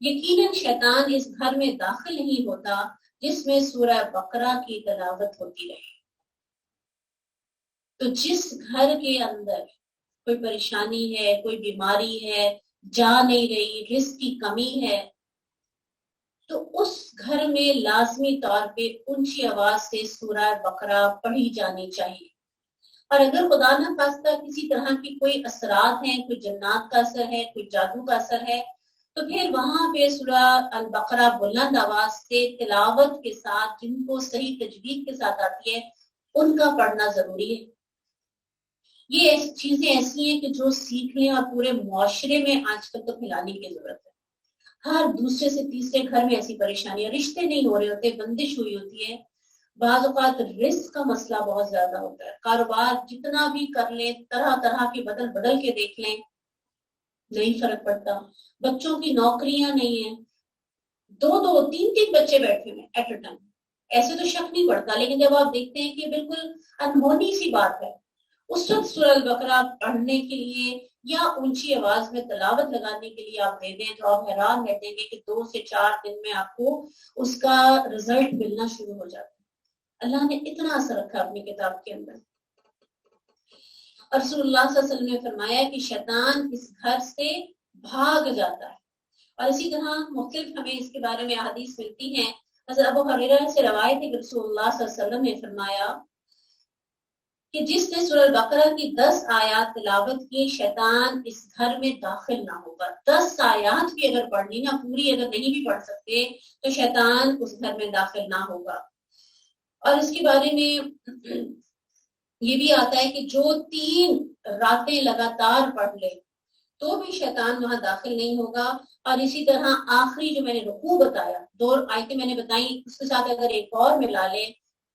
یقیناً شیطان اس گھر میں داخل نہیں ہوتا جس میں سورہ بقرہ کی تلاوت ہوتی رہے. تو جس گھر کے اندر کوئی پریشانی ہے، کوئی بیماری ہے، جا نہیں رہی، رزق کی کمی ہے، تو اس گھر میں لازمی طور پہ اونچی آواز سے سورہ بقرہ پڑھی جانی چاہیے. اور اگر خدا نہ خواستہ کسی طرح کی کوئی اثرات ہیں، کوئی جنات کا اثر ہے، کوئی جادو کا اثر ہے، تو پھر وہاں پہ سورہ البقرہ بلند آواز سے تلاوت کے ساتھ، جن کو صحیح تجوید کے ساتھ آتی ہے، ان کا پڑھنا ضروری ہے. یہ چیزیں ایسی ہیں کہ جو سیکھنے اور پورے معاشرے میں آج کل تو پھیلانے کی ضرورت ہے. ہر دوسرے سے تیسرے گھر میں ایسی پریشانیاں، رشتے نہیں ہو رہے ہوتے، بندش ہوئی ہوتی ہے. بعض اوقات رزق کا مسئلہ بہت زیادہ ہوتا ہے. کاروبار جتنا بھی کر لیں، طرح طرح کے بدل کے دیکھ لیں، نہیں فرق پڑتا. بچوں کی نوکریاں نہیں ہیں، دو تین بچے بیٹھے ہوئے ایٹ اے ٹائم. ایسے تو شک نہیں پڑتا، لیکن جب آپ دیکھتے ہیں کہ بالکل انہونی سی بات ہے، اس وقت سورہ البقرہ پڑھنے کے لیے یا اونچی آواز میں تلاوت لگانے کے لیے آپ دے دیں تو آپ حیران رہ جائیں گے کہ 2 سے 4 دن میں آپ کو اس کا رزلٹ ملنا شروع ہو جاتا ہے. اللہ نے اتنا اثر رکھا اپنی کتاب کے اندر. اور رسول اللہ صلی اللہ علیہ وسلم نے فرمایا کہ شیطان اس گھر سے بھاگ جاتا ہے. اور اسی طرح مختلف ہمیں اس کے بارے میں احادیث ملتی ہیں. حضرت ابو ہریرہ سے روایت ہے کہ رسول اللہ صلی اللہ علیہ وسلم نے فرمایا کہ جس نے سورہ البقرہ کی 10 آیات تلاوت کی، شیطان اس گھر میں داخل نہ ہوگا. 10 آیات بھی اگر پڑھنی نا، پوری اگر نہیں بھی پڑھ سکتے تو شیطان اس گھر میں داخل نہ ہوگا. اور اس کے بارے میں یہ بھی آتا ہے کہ جو 3 راتیں لگاتار پڑھ لے تو بھی شیطان وہاں داخل نہیں ہوگا. اور اسی طرح آخری جو میں نے رکوع بتایا، 2 آیتیں میں نے بتائی، اس کے ساتھ اگر ایک اور ملا لے،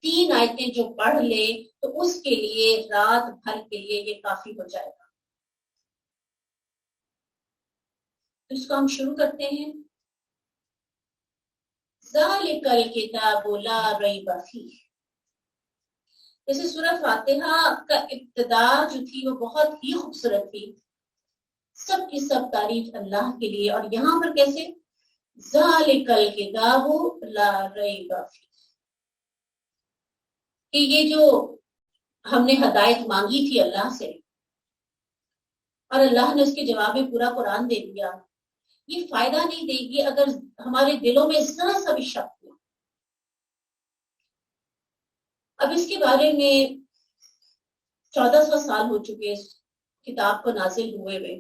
3 آیتیں جو پڑھ لے تو اس کے لیے رات بھر کے لیے یہ کافی ہو جائے گا. اس کو ہم شروع کرتے ہیں. ذالک الکتاب لا ریب فیہ. جیسے سورہ فاتحہ کا ابتدا جو تھی وہ بہت ہی خوبصورت تھی، سب کی سب تعریف اللہ کے لیے. اور یہاں پر کیسے؟ ذالک الکتاب لا ریب فیہ، کہ یہ جو ہم نے ہدایت مانگی تھی اللہ سے اور اللہ نے اس کے جواب میں پورا قرآن دے دیا، یہ فائدہ نہیں دے گی اگر ہمارے دلوں میں ذرا سا بھی شک ہو. اب اس کے بارے میں 1400 سال ہو چکے اس کتاب کو نازل ہوئے ہوئے.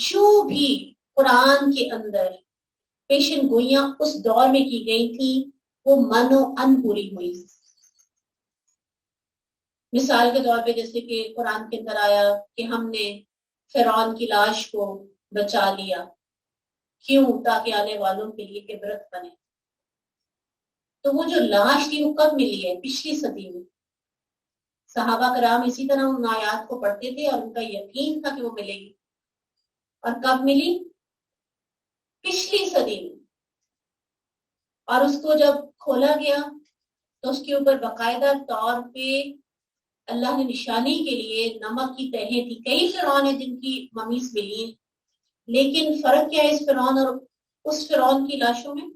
جو بھی قرآن کے اندر پیشن گوئیاں اس دور میں کی گئی تھی وہ من و ان پوری ہوئی. مثال کے طور پہ جیسے کہ قرآن کے اندر آیا کہ ہم نے فرعون کی لاش کو بچا لیا، کیوں؟ تاکہ آنے والوں کے لیے عبرت بنے. تو وہ جو لاش تھی وہ کب ملی ہے؟ پچھلی صدی میں. صحابہ کرام اسی طرح ان آیات کو پڑھتے تھے اور ان کا یقین تھا کہ وہ ملے گی. اور کب ملی؟ پچھلی صدی میں. اور اس کو جب کھولا گیا تو اس کے اوپر باقاعدہ طور پہ اللہ نے نشانی کے لیے نمک کی تہیں تھی. کئی فرعون ہیں جن کی ممیز ملی، لیکن فرق کیا ہے اس فرعون اور اس فرعون کی لاشوں میں؟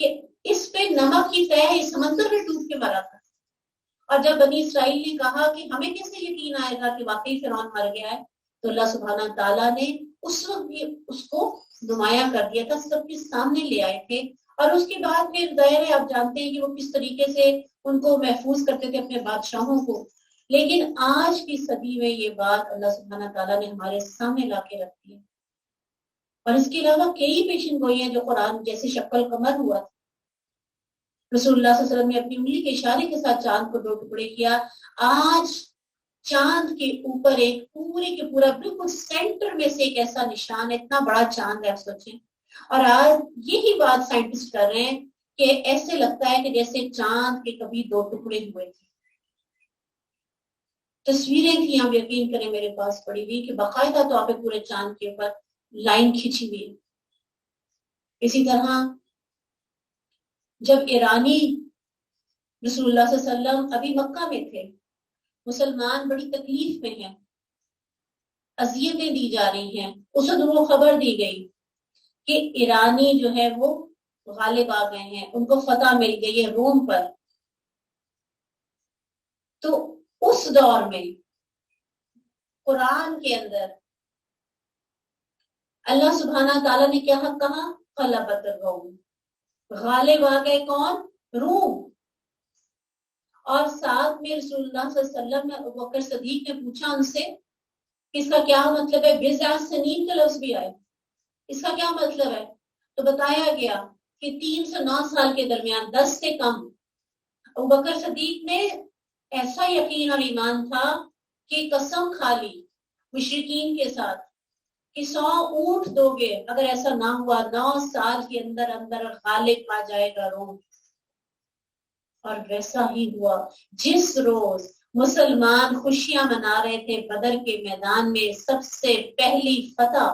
کہ اس پہ نمک کی تہ اس سمندر میں ڈوب کے مرا تھا. اور جب بنی اسرائیل نے کہا کہ ہمیں کیسے یقین آئے گا کہ واقعی فرعون مر گیا ہے، تو اللہ سبحانہ تعالیٰ نے اس وقت بھی اس کو نمایاں کر دیا تھا، سب کے سامنے لے آئے تھے. اور اس کے بعد پھر ظاہر ہے آپ جانتے ہیں کہ وہ کس طریقے سے ان کو محفوظ کرتے تھے اپنے بادشاہوں کو. لیکن آج کی صدی میں یہ بات اللہ سبحانہ تعالیٰ نے ہمارے سامنے لا کے رکھ دی ہے. اور اس کے علاوہ کئی پیشن گوئیاں جو قرآن جیسے شق القمر ہوا تھا، رسول اللہ صلی اللہ علیہ وسلم نے اپنی انگلی کے اشارے کے ساتھ چاند کو 2 ٹکڑے کیا. آج چاند کے اوپر ایک پورے کے پورا بالکل سینٹر میں سے ایک ایسا نشان ہے، اتنا بڑا چاند ہے آپ سوچیں. اور آج یہی بات سائنٹسٹ کر رہے ہیں کہ ایسے لگتا ہے کہ جیسے چاند کے کبھی 2 ٹکڑے ہوئے تھے. تصویریں تھیں، آپ یقین کریں میرے پاس پڑی ہوئی کہ باقاعدہ طور پہ پورے چاند کے اوپر لائن کھینچی ہوئی. اسی طرح جب ایرانی رسول اللہ صلی اللہ علیہ وسلم ابھی مکہ میں تھے، مسلمان بڑی تکلیف میں ہیں، اذیتیں دی جا رہی ہیں، اس وقت وہ خبر دی گئی کہ ایرانی جو ہے وہ غالب آ گئے ہیں، ان کو فتح مل گئی ہے روم پر. تو اس دور میں قرآن کے اندر اللہ سبحانہ تعالیٰ نے کیا کہا؟ غلبت الروم، غالب آ گئے کون؟ روم. اور ساتھ میں رسول اللہ صلی اللہ علیہ وسلم نے ابوبکر صدیق نے پوچھا ان سے اس کا کیا مطلب ہے؟ بضع سنین کا لفظ بھی آئے، اس کا کیا مطلب ہے؟ تو بتایا گیا کہ 3 سے 9 سال کے درمیان، 10 سے کم. ابوبکر صدیق نے ایسا یقین اور ایمان تھا کہ قسم کھا لی مشرکین کے ساتھ کہ 100 اونٹ دو گے اگر ایسا نہ ہوا 9 سال کے اندر اندر غالب آ جائے گا روم. اور ویسا ہی ہوا. جس روز مسلمان خوشیاں منا رہے تھے بدر کے میدان میں سب سے پہلی فتح،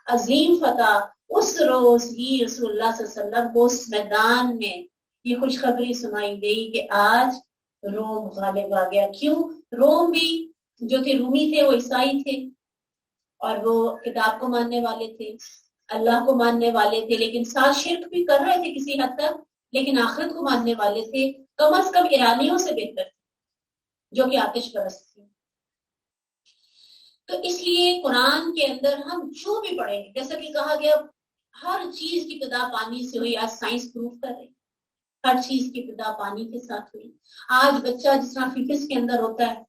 عظیم فتح، اس روز ہی رسول اللہ صلی اللہ علیہ وسلم کو اس میدان میں یہ خوشخبری سنائی گئی کہ آج روم غالب آ گیا. کیوں؟ روم بھی جو تھے رومی تھے، وہ عیسائی تھے اور وہ کتاب کو ماننے والے تھے، اللہ کو ماننے والے تھے، لیکن ساتھ شرک بھی کر رہے تھے کسی حد تک، لیکن آخرت کو ماننے والے تھے. کم از کم ایرانیوں سے بہتر تھے جو کہ آتش پرست تھے. تو اس لیے قرآن کے اندر ہم جو بھی پڑھیں گے، جیسا کہ کہا گیا ہر چیز کی ابتدا پانی سے ہوئی. آج سائنس پروف کر رہی ہر چیز کی ابتدا پانی کے ساتھ ہوئی. آج بچہ جس طرح فزکس کے اندر ہوتا ہے،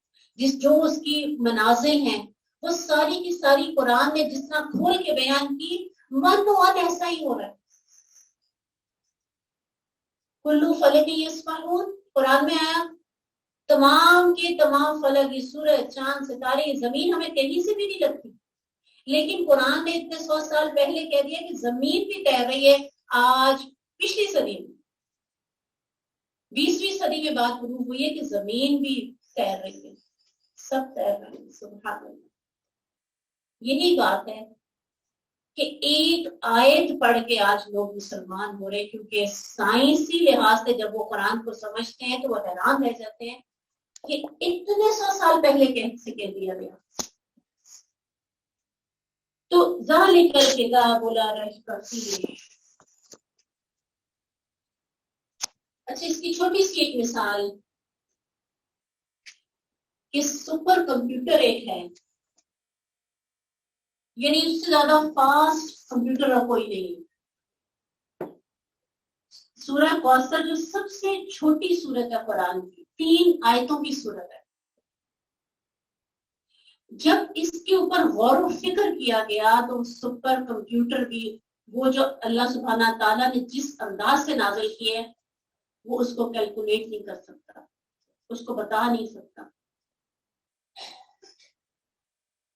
جو اس کی منازل ہیں وہ ساری کی ساری قرآن نے جس طرح کھول کے بیان کی، من و ان ایسا ہی ہو رہا ہے. کلو فلک یسبحون قرآن میں آیا، تمام کے تمام فلک، سورج، چاند، ستارے، زمین ہمیں کہیں سے بھی نہیں لگتی، لیکن قرآن نے اتنے 100 سال پہلے کہہ دیا کہ زمین بھی تیر رہی ہے. آج پچھلی صدی میں 20ویں صدی میں بات پروف ہوئی ہے کہ زمین بھی تیر رہی ہے، سب تیر رہے ہیں. سبحان اللہ. یہی بات ہے کہ ایک آیت پڑھ کے آج لوگ مسلمان ہو رہے، کیونکہ سائنسی لحاظ سے جب وہ قرآن کو سمجھتے ہیں تو وہ حیران رہ جاتے ہیں کہ اتنے 100 سال پہلے کیسے کہہ دیا گیا. تو ذالک الکتاب لا ریب فیہ. اچھا، اس کی چھوٹی سی ایک مثال کہ سپر کمپیوٹر ایک ہے، یعنی اس سے زیادہ فاسٹ کمپیوٹر اور کوئی نہیں. سورہ کوثر جو سب سے چھوٹی سورت ہے قرآن کی، 3 آیتوں کی سورت ہے، جب اس کے اوپر غور و فکر کیا گیا تو سپر کمپیوٹر بھی وہ جو اللہ سبحانہ تعالیٰ نے جس انداز سے نازل کیے وہ اس کو کیلکولیٹ نہیں کر سکتا، اس کو بتا نہیں سکتا.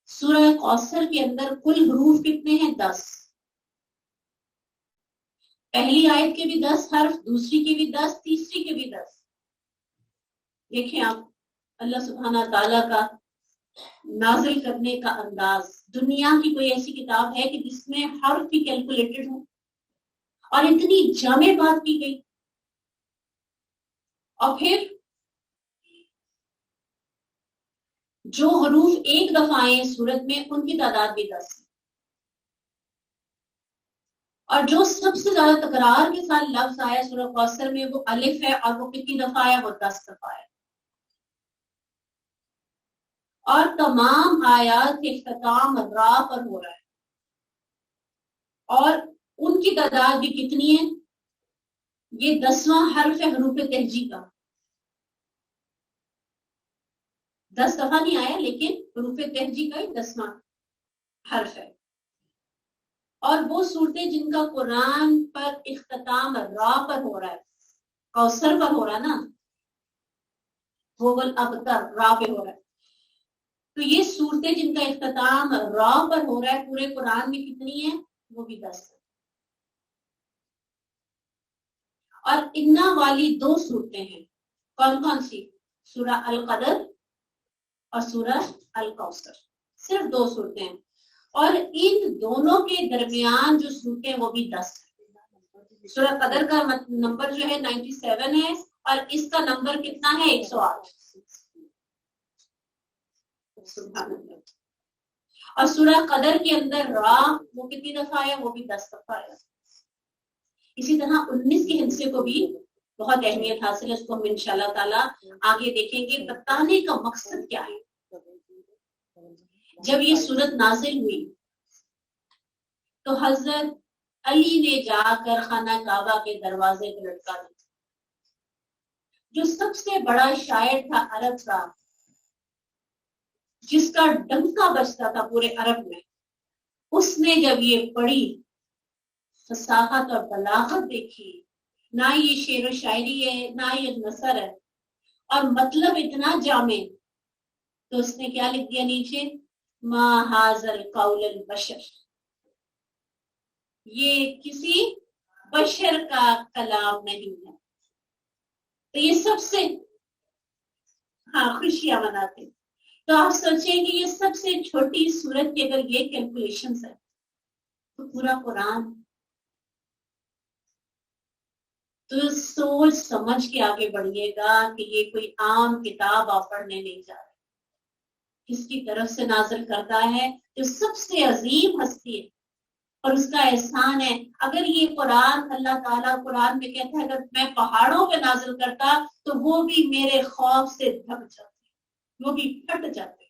سورہ کوثر کے اندر کل حروف کتنے ہیں؟ 10. پہلی آیت کے بھی 10 حرف، دوسری کے بھی 10، تیسری کے بھی 10. دیکھیں آپ اللہ سبحانہ تعالیٰ کا نازل کرنے کا انداز. دنیا کی کوئی ایسی کتاب ہے کہ جس میں حرف بھی کیلکولیٹڈ ہوں اور اتنی جامع بات کی گئی؟ اور پھر جو حروف ایک دفعہ آئے سورت میں ان کی تعداد بھی 10 ہے، اور جو سب سے زیادہ تکرار کے ساتھ لفظ آیا سورہ کوثر میں وہ الف ہے، اور وہ کتنی دفعہ آیا؟ وہ 10 دفعہ ہے. اور تمام آیات کے اختتام را پر ہو رہا ہے، اور ان کی تعداد بھی کتنی ہے؟ یہ 10واں حرف ہے حروف تہجی کا. 10 دفعہ نہیں آیا لیکن حروف تہجی کا ہی 10واں حرف ہے. اور وہ صورتیں جن کا قرآن پر اختتام را پر ہو رہا ہے، کوثر پر ہو رہا ہے نا، وہ ابتر را پہ ہو رہا ہے، تو یہ صورتیں جن کا اختتام را پر ہو رہا ہے پورے قرآن میں کتنی ہیں؟ وہ بھی 10 ہے. اور انا والی 2 صورتیں ہیں، کون کون سی؟ سورہ القدر اور سورہ الکوثر، صرف 2 صورتیں ہیں، اور ان دونوں کے درمیان جو صورتیں وہ بھی 10 ہیں. سورہ قدر کا نمبر جو ہے 97 ہے اور اس کا نمبر کتنا ہے؟ 108. اور سورہ قدر کے اندر را وہ کتنی دفعہ آیا؟ وہ بھی 10 دفعہ آیا. اسی طرح 19 کے حصے کو بھی بہت اہمیت حاصل ہے، اس کو ہم انشاءاللہ تعالیٰ آگے دیکھیں گے. بتانے کا مقصد کیا ہے؟ جب یہ سورت نازل ہوئی تو حضرت علی نے جا کر خانہ کعبہ کے دروازے پہ لٹکا دیا. جو سب سے بڑا شاعر تھا عرب کا، جس کا ڈنکا بجتا تھا پورے عرب میں، اس نے جب یہ پڑھی، فصاحت اور بلاغت دیکھی، نہ یہ شعر و شاعری ہے نہ یہ نثر ہے، اور مطلب اتنا جامع، تو اس نے کیا لکھ دیا نیچے، ما حاضر قول البشر، یہ کسی بشر کا کلام نہیں ہے. تو یہ سب سے خوشیاں مناتے. تو آپ سوچیں کہ یہ سب سے چھوٹی صورت کی اگر یہ کیلکولیشنز ہے تو پورا قرآن. تو سوچ سمجھ کے آگے بڑھیے گا کہ یہ کوئی عام کتاب آپ پڑھنے نہیں جا رہے، کس کی طرف سے نازل کرتا ہے، جو سب سے عظیم ہستی ہے اور اس کا احسان ہے. اگر یہ قرآن، اللہ تعالیٰ قرآن میں کہتا ہے اگر میں پہاڑوں پہ نازل کرتا تو وہ بھی میرے خوف سے دھک جاتے، وہ بھی پھٹ جاتے،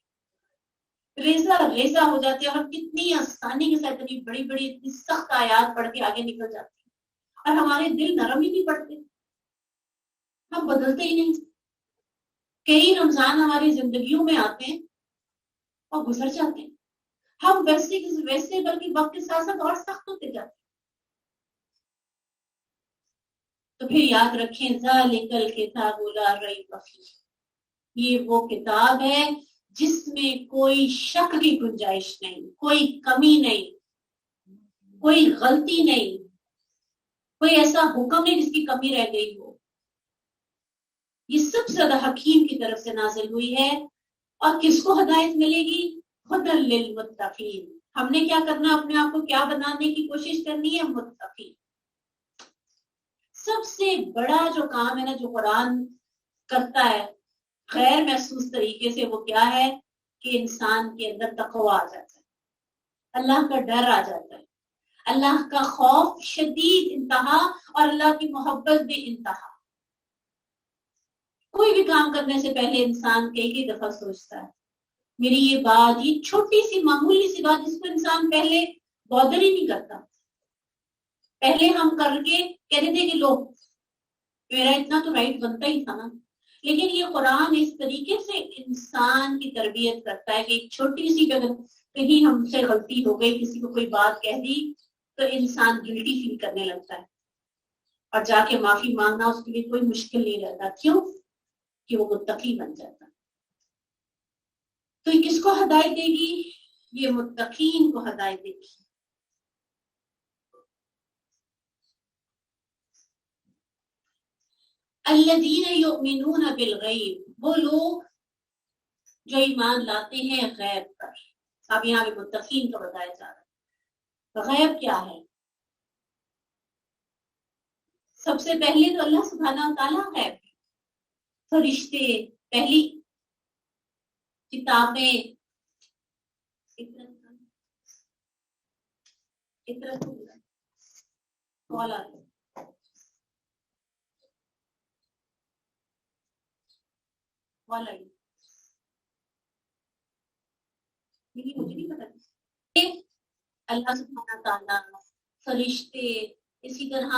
ریزہ ریزہ ہو جاتے، اور کتنی آسانی کے ساتھ اتنی بڑی بڑی اتنی سخت آیات پڑھ کے آگے نکل جاتے ہیں، اور ہمارے دل نرم ہی نہیں پڑتے، ہم بدلتے ہی نہیں. کئی رمضان ہماری زندگیوں میں آتے ہیں اور گزر جاتے ہیں، ہم ویسے بلکہ وقت کے ساتھ ساتھ اور سخت ہوتے جاتے ہیں. تو پھر یاد رکھیں ذالک الکتاب لا ریب فیہ، یہ وہ کتاب ہے جس میں کوئی شک کی گنجائش نہیں، کوئی کمی نہیں، کوئی غلطی نہیں، کوئی ایسا حکم نہیں جس کی کمی رہ گئی ہو. یہ سب سے زیادہ حکیم کی طرف سے نازل ہوئی ہے. اور کس کو ہدایت ملے گی؟ ہدی للمتقین. ہم نے کیا کرنا، اپنے آپ کو کیا بنانے کی کوشش کرنی ہے؟ متقی. سب سے بڑا جو کام ہے نا جو قرآن کرتا ہے غیر محسوس طریقے سے، وہ کیا ہے کہ انسان کے اندر تقوی آ جاتا ہے، اللہ کا ڈر آ جاتا ہے، اللہ کا خوف شدید انتہا، اور اللہ کی محبت بھی انتہا. کوئی بھی کام کرنے سے پہلے انسان کئی دفعہ سوچتا ہے میری یہ بات، یہ چھوٹی سی معمولی سی بات جس کو انسان پہلے بودر ہی نہیں کرتا، پہلے ہم کر کے کہتے تھے کہ لو میرا اتنا تو رائٹ بنتا ہی تھا نا. لیکن یہ قرآن اس طریقے سے انسان کی تربیت کرتا ہے کہ ایک چھوٹی سی اگر کہیں ہم سے غلطی ہو گئی، کسی کو کوئی بات کہہ دی تو انسان گلٹی فیل کرنے لگتا ہے، اور جا کے معافی مانگنا اس کے لیے کوئی مشکل نہیں رہتا. کیوں؟ کہ وہ متقی بن جاتا. تو یہ کس کو ہدایت دے گی؟ یہ متقین کو ہدایت دے گی. الذین یؤمنون بالغیب، وہ لوگ جو ایمان لاتے ہیں غیب پر. اب یہاں پہ متقین کا بتایا جا رہا ہے. غیب کیا ہے؟ سب سے پہلے تو اللہ سبحانہ وتعالیٰ غیب، فرشتے، پہلی کتابیں، مجھے نہیں پتا. اللہ سبحانہ تعالیٰ، فرشتے، اسی طرح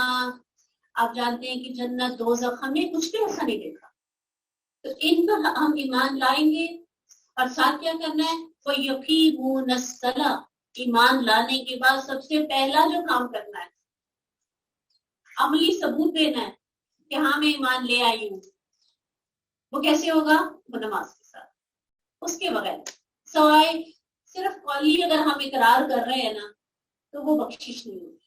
آپ جانتے ہیں کہ جنت دوزخ، ہم نے کچھ بھی ایسا نہیں دیکھا. تو ان پر ہم ایمان لائیں گے، اور ساتھ کیا کرنا ہے؟ وَيُقِيمُونَ الصَّلَاةَ. ایمان لانے کے بعد سب سے پہلا جو کام کرنا ہے، عملی ثبوت دینا ہے کہ ہاں میں ایمان لے آئی ہوں. وہ کیسے ہوگا؟ وہ نماز کے ساتھ. اس کے بغیر سوائے صرف قولی اگر ہم اقرار کر رہے ہیں نا تو وہ بخشش نہیں ہوگی.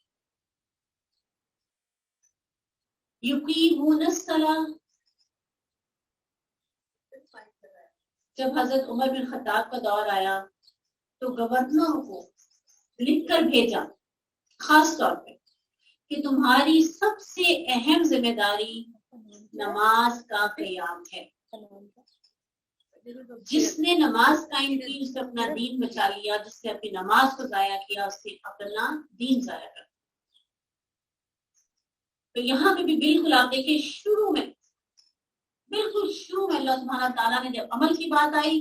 یقیمون الصلاۃ. جب حضرت عمر بن خطاب کا دور آیا تو گورنر کو لکھ کر بھیجا خاص طور پہ کہ تمہاری سب سے اہم ذمہ داری نماز کا قیام ہے. جس نے نماز قائم کی اس نے اپنا دین بچا لیا، جس نے اپنی نماز کو ضائع کیا اس نے اپنا دین ضائع کر. تو یہاں پہ بھی بالکل آپ دیکھیں شروع میں اللہ سبحانہ تعالیٰ نے جب عمل کی بات آئی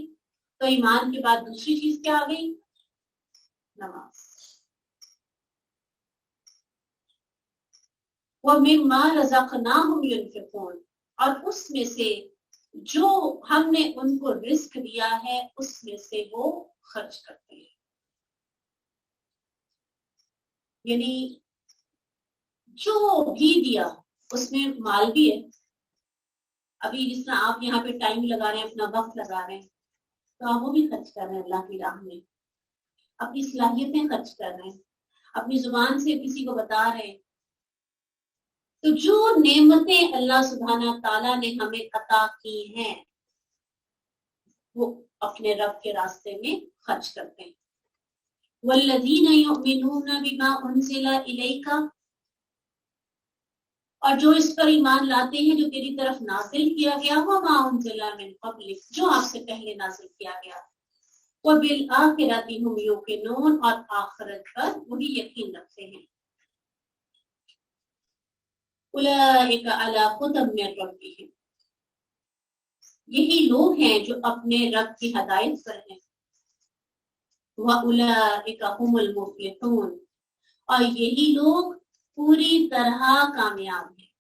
تو ایمان کے بعد دوسری چیز کیا آ گئی؟ نماز. وَمِمَّا رَزَقْنَاهُمْ يُنْفِقُونَ، اور اس میں سے جو ہم نے ان کو رزق دیا ہے اس میں سے وہ خرچ کرتے ہیں. یعنی جو بھی دیا اس میں مال بھی ہے. ابھی جس طرح آپ یہاں پہ ٹائم لگا رہے ہیں، اپنا وقت لگا رہے ہیں، تو آپ وہ بھی خرچ کر رہے ہیں اللہ کی راہ میں، اپنی صلاحیتیں خرچ کر رہے ہیں، اپنی زبان سے کسی کو بتا رہے ہیں. تو جو نعمتیں اللہ سبحانہ تعالیٰ نے ہمیں عطا کی ہیں وہ اپنے رب کے راستے میں خرچ کرتے ہیں. والذین یؤمنون بما انزل الیک، اور جو اس پر ایمان لاتے ہیں جو تیری طرف نازل کیا گیا، وما انزل من قبلک، جو آپ سے پہلے نازل کیا گیا، وبالآخرۃ هم یوقنون، اور آخرت پر وہی یقین رکھتے ہیں. اولئک علی ہدی من ربہم، یہی لوگ ہیں جو اپنے رب کی ہدایت پر ہیں. وَأُولَئِكَ هُمُ الْمُفْلِحُونَ، اور یہی لوگ پوری طرح کامیاب ہیں.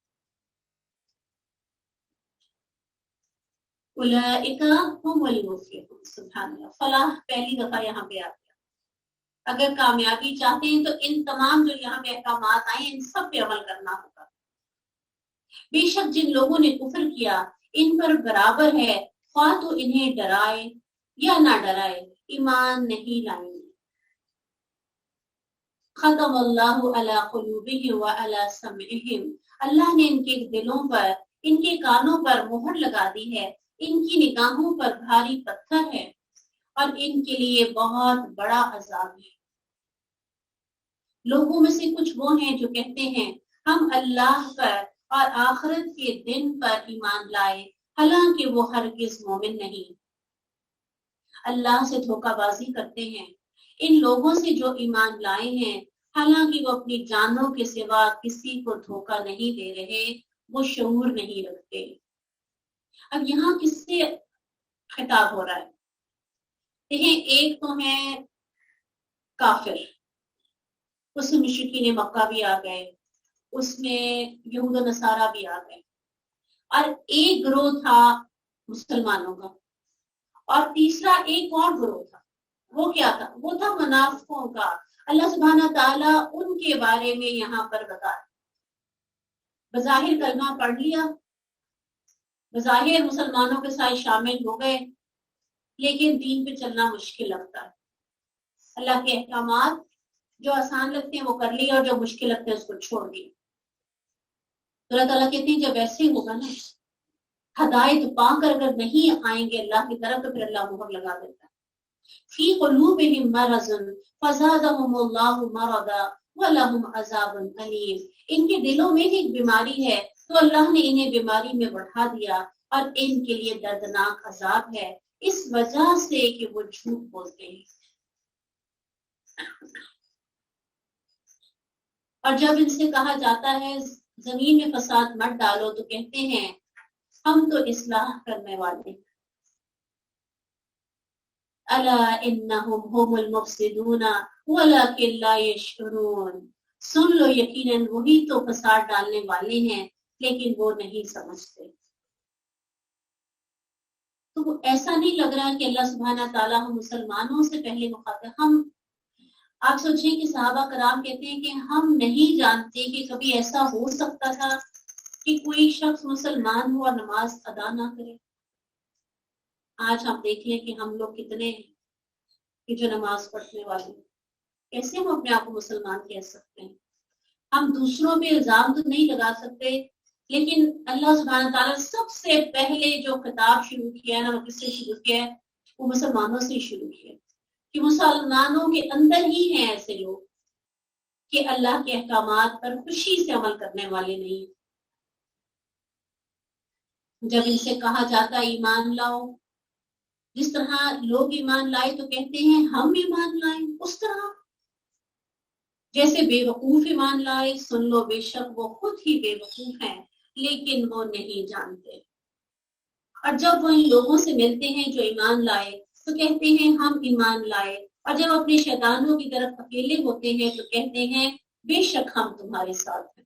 اولئک هم المفلحون، سبحان اللہ، فلاح پہلی دفعہ یہاں پہ آتا ہے. اگر کامیابی چاہتے ہیں تو ان تمام جو یہاں پہ احکامات آئے ان سب پہ عمل کرنا ہوگا. بے شک جن لوگوں نے کفر کیا ان پر برابر ہے، خواہ تو انہیں ڈرائے یا نہ ڈرائے، ایمان نہیں لائیں گے. ختم اللہ علی قلوبہم وعلی سمعہم، اللہ نے ان کے دلوں پر، ان کے کانوں پر مہر لگا دی ہے، ان کی نگاہوں پر بھاری پتھر ہے، اور ان کے لیے بہت بڑا عذاب ہے. لوگوں میں سے کچھ وہ ہیں جو کہتے ہیں ہم اللہ پر اور آخرت کے دن پر ایمان لائے، حالانکہ وہ ہرگز مومن نہیں. اللہ سے دھوکہ بازی کرتے ہیں ان لوگوں سے جو ایمان لائے ہیں، حالانکہ وہ اپنی جانوں کے سوا کسی کو دھوکہ نہیں دے رہے، وہ شعور نہیں رکھتے. اب یہاں کس سے خطاب ہو رہا ہے؟ دیکھیں، ایک تو ہے کافر، اس میں مشرکین مکہ بھی آ گئے، اس میں یہود و نصارہ بھی آ گئے، اور ایک گروہ تھا مسلمانوں کا، اور تیسرا ایک اور گروہ تھا. وہ کیا تھا؟ وہ تھا منافقوں کا. اللہ سبحانہ تعالیٰ ان کے بارے میں یہاں پر بتا رہا. بظاہر کلمہ پڑھ لیا، بظاہر مسلمانوں کے ساتھ شامل ہو گئے، لیکن دین پہ چلنا مشکل لگتا ہے. اللہ کے احکامات جو آسان لگتے ہیں وہ کر لیے، اور جو مشکل لگتے ہیں اس کو چھوڑ دیے. اللہ تعالیٰ کہتے ہیں جب ایسے ہوگا نا، ہدایت پا کر اگر نہیں آئیں گے اللہ کی طرف، تو پھر اللہ مہر لگا دیتا ہے. فی قلوبہم مرض فزادہم اللہ مرضا ولہم عذاب علیم، ان کے دلوں میں ایک بیماری ہے تو اللہ نے انہیں بیماری میں بڑھا دیا، اور ان کے لیے دردناک عذاب ہے اس وجہ سے کہ وہ جھوٹ بولتے ہیں. اور جب ان سے کہا جاتا ہے زمین میں فساد مت ڈالو، تو کہتے ہیں ہم تو اصلاح کرنے والے ہیں. الا انہم هم المفسدون ولکن لا یشعرون، سن لو یقیناً وہی تو فساد ڈالنے والے ہیں لیکن وہ نہیں سمجھتے. تو ایسا نہیں لگ رہا کہ اللہ سبحانہ تعالیٰ ہم مسلمانوں سے پہلے مخاطب. ہم آپ سوچیں کہ صحابہ کرام کہتے ہیں کہ ہم نہیں جانتے کہ کبھی ایسا ہو سکتا تھا کہ کوئی شخص مسلمان ہو اور نماز ادا نہ کرے. آج ہم دیکھ لیں کہ ہم لوگ کتنے ہیں کہ جو نماز پڑھنے والے ہیں. کیسے ہم اپنے آپ کو مسلمان کہہ سکتے ہیں؟ ہم دوسروں پہ الزام تو نہیں لگا سکتے، لیکن اللہ سبحانہ تعالیٰ سب سے پہلے جو خطاب شروع کیا ہے نا، وہ کس سے شروع کیا ہے؟ وہ مسلمانوں سے شروع کیا، کہ مسلمانوں کے اندر ہی ہیں ایسے لوگ کہ اللہ کے احکامات پر خوشی سے عمل کرنے والے نہیں. جب ان سے کہا جاتا ہے ایمان لاؤ، جس طرح لوگ ایمان لائے تو کہتے ہیں ہم ایمان لائیں، اس طرح جیسے بے وقوف ایمان لائے. سن لو بے شک وہ خود ہی بے وقوف ہیں لیکن وہ نہیں جانتے. اور جب وہ ان لوگوں سے ملتے ہیں جو ایمان لائے تو کہتے ہیں ہم ایمان لائے، اور جب اپنے شیطانوں کی طرف اکیلے ہوتے ہیں تو کہتے ہیں بے شک ہم تمہارے ساتھ ہیں.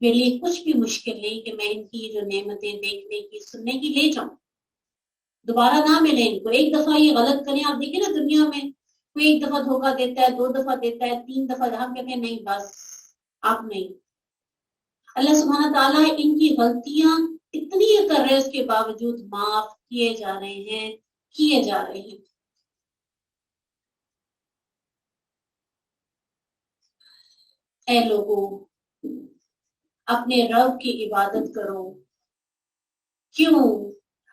میرے لیے کچھ بھی مشکل نہیں کہ میں ان کی جو نعمتیں دیکھنے کی سننے کی لے جاؤں، دوبارہ نہ ملے ان کو۔ ایک دفعہ یہ غلط کریں، آپ دیکھیں نا دنیا میں کوئی ایک دفعہ دھوکہ دیتا ہے، 2 دفعہ دیتا ہے، 3 دفعہ، ہم کہتے ہیں نہیں بس آپ نہیں۔ اللہ سبحانہ تعالیٰ ان کی غلطیاں اتنی کر رہے ہیں، اس کے باوجود معاف کیے جا رہے ہیں، کیے جا رہے ہیں۔ اے لوگوں، اپنے رب کی عبادت کرو۔ کیوں؟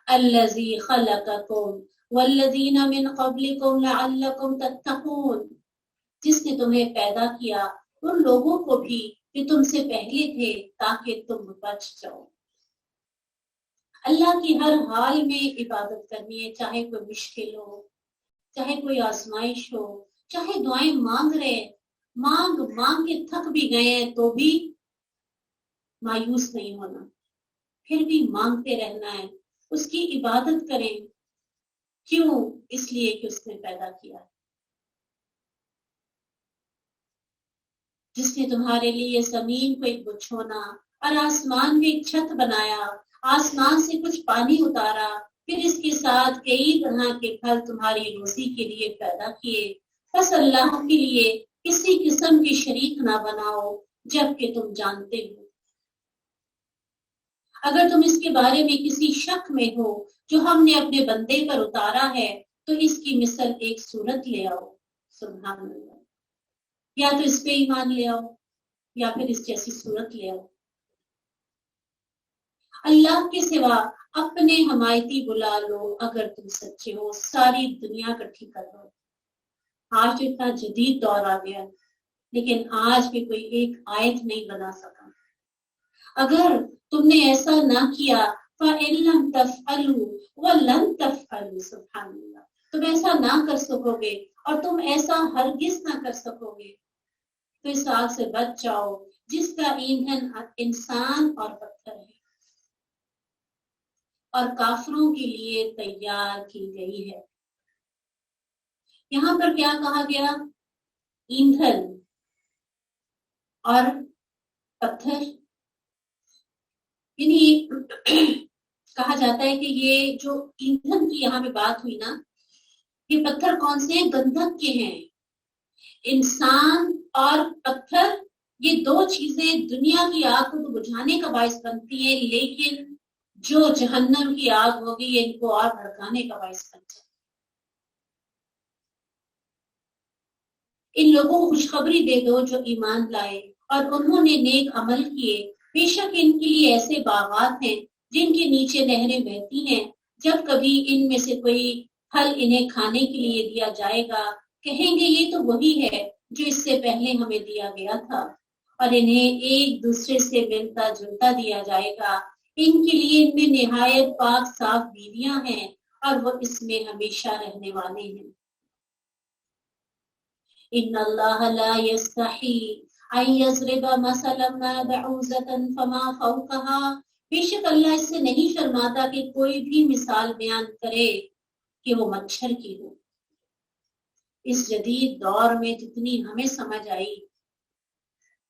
الذی خلقکم والذین من قبلکم لعلکم تتقون، جس نے تمہیں پیدا کیا ان لوگوں کو بھی جو تم سے پہلے تھے تاکہ تم بچ جاؤ۔ اللہ کی ہر حال میں عبادت کرنی ہے، چاہے کوئی مشکل ہو، چاہے کوئی آزمائش ہو، چاہے دعائیں مانگ رہے، مانگ کے تھک بھی گئے ہیں تو بھی مایوس نہیں ہونا، پھر بھی مانگتے رہنا ہے، اس کی عبادت کریں۔ کیوں؟ اس لیے کہ اس نے پیدا کیا، جس نے تمہارے لیے زمین کو ایک بچھونا اور آسمان میں ایک چھت بنایا، آسمان سے کچھ پانی اتارا، پھر اس کے ساتھ کئی طرح کے پھل تمہاری روزی کے لیے پیدا کیے۔ بس اللہ کے لیے کسی قسم کی شریک نہ بناؤ جبکہ تم جانتے ہو۔ اگر تم اس کے بارے میں کسی شک میں ہو جو ہم نے اپنے بندے پر اتارا ہے تو اس کی مثل ایک صورت لے آؤ۔ سبحان اللہ، یا تو اس پہ ایمان لے آؤ یا پھر اس جیسی صورت لے آؤ۔ اللہ کے سوا اپنے حمایتی بلا لو اگر تم سچے ہو، ساری دنیا اکٹھی کر لو۔ آج تو اتنا جدید دور آ گیا لیکن آج بھی کوئی ایک آیت نہیں بنا سکا۔ اگر تم نے ایسا نہ کیا فَإِن لَمْ تَفْعَلُوا وَلَن تَفْعَلُوا، سبحان اللہ، تم ایسا نہ کر سکو گے اور تم ایسا ہرگز نہ کر سکو گے، تو اس آگ سے بچ جاؤ جس کا ایندھن انسان اور پتھر ہے اور کافروں کے لیے تیار کی گئی ہے۔ یہاں پر کیا کہا گیا؟ ایندھن اور پتھر، یعنی کہا جاتا ہے کہ یہ جو ایندھن کی یہاں پہ بات ہوئی نا، یہ پتھر کون سے ہیں؟ گندھک کے ہیں۔ انسان اور پتھر، یہ دو چیزیں دنیا کی آگ کو تو بجھانے کا باعث بنتی ہیں، لیکن جو جہنم کی آگ ہوگی یہ ان کو اور بھڑکانے کا باعث بنتا ہے۔ ان لوگوں کو خوشخبری دے دو جو ایمان لائے اور انہوں نے نیک عمل کیے، بے شک ان کے لیے ایسے باغات ہیں جن کے نیچے نہریں بہتی ہیں، جب کبھی ان میں سے کوئی پھل انہیں کھانے کے لیے دیا جائے گا کہیں گے یہ تو وہی ہے جو اس سے پہلے ہمیں دیا گیا تھا، اور انہیں ایک دوسرے سے ملتا جلتا دیا جائے گا۔ ان کے لیے ان میں نہایت پاک صاف بیویاں ہیں اور وہ اس میں ہمیشہ رہنے والے ہیں۔ ان اللہ لا یستحی ان یضرب مثلا ما بعوضۃ فما فوقها، بے شک اللہ اس سے نہیں شرماتا کہ کوئی بھی مثال بیان کرے کہ وہ مچھر کی ہو۔ اس جدید دور میں جتنی ہمیں سمجھ آئی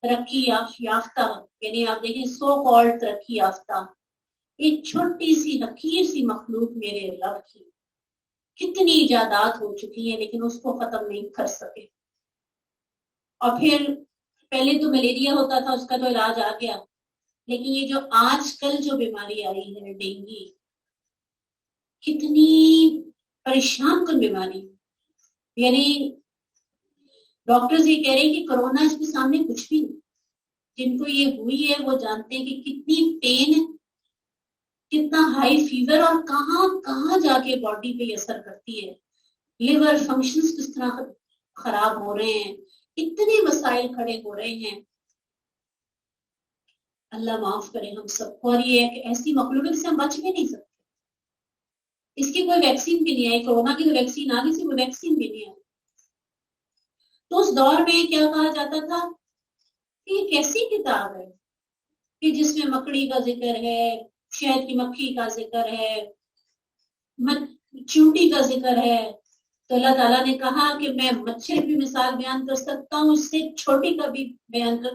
ترقی یافتہ، یعنی آپ دیکھیں سو کالڈ ترقی یافتہ، ایک چھوٹی سی حقیر سی مخلوق میرے رب کی کتنی ایجادات ہو چکی ہیں لیکن اس کو ختم نہیں کر سکے۔ اور پھر پہلے تو ملیریا ہوتا تھا، اس کا تو علاج آ گیا، لیکن یہ جو آج کل جو بیماری آئی ہے ڈینگی، کتنی پریشان کن بیماری، یعنی ڈاکٹرز یہ کہہ رہے ہیں کہ کرونا اس کے سامنے کچھ بھی نہیں۔ جن کو یہ ہوئی ہے وہ جانتے ہیں کہ کتنی پین ہے، کتنا ہائی فیور، اور کہاں کہاں جا کے باڈی پہ اثر کرتی ہے، لیور فنکشنز کس طرح خراب ہو رہے ہیں، اتنے مسائل کھڑے ہو رہے ہیں۔ اللہ معاف کرے ہم سب کو، اور یہ ایک ایسی مخلوق ہے جس سے ہم بچ بھی نہیں سکتے۔ اس کی کوئی ویکسین بھی نہیں آئی، کورونا کی ویکسین آ گئی سی، کوئی ویکسین بھی نہیں آئی۔ تو اس دور میں کیا کہا جاتا تھا کہ یہ کیسی کتاب ہے کہ جس میں مکڑی کا ذکر ہے، شہد کی مکھی کا ذکر ہے، چونٹی کا ذکر ہے۔ تو اللہ تعالیٰ نے کہا کہ میں مچھر کی مثال بیان کر سکتا ہوں، اس سے چھوٹی کا بھی بیان کر،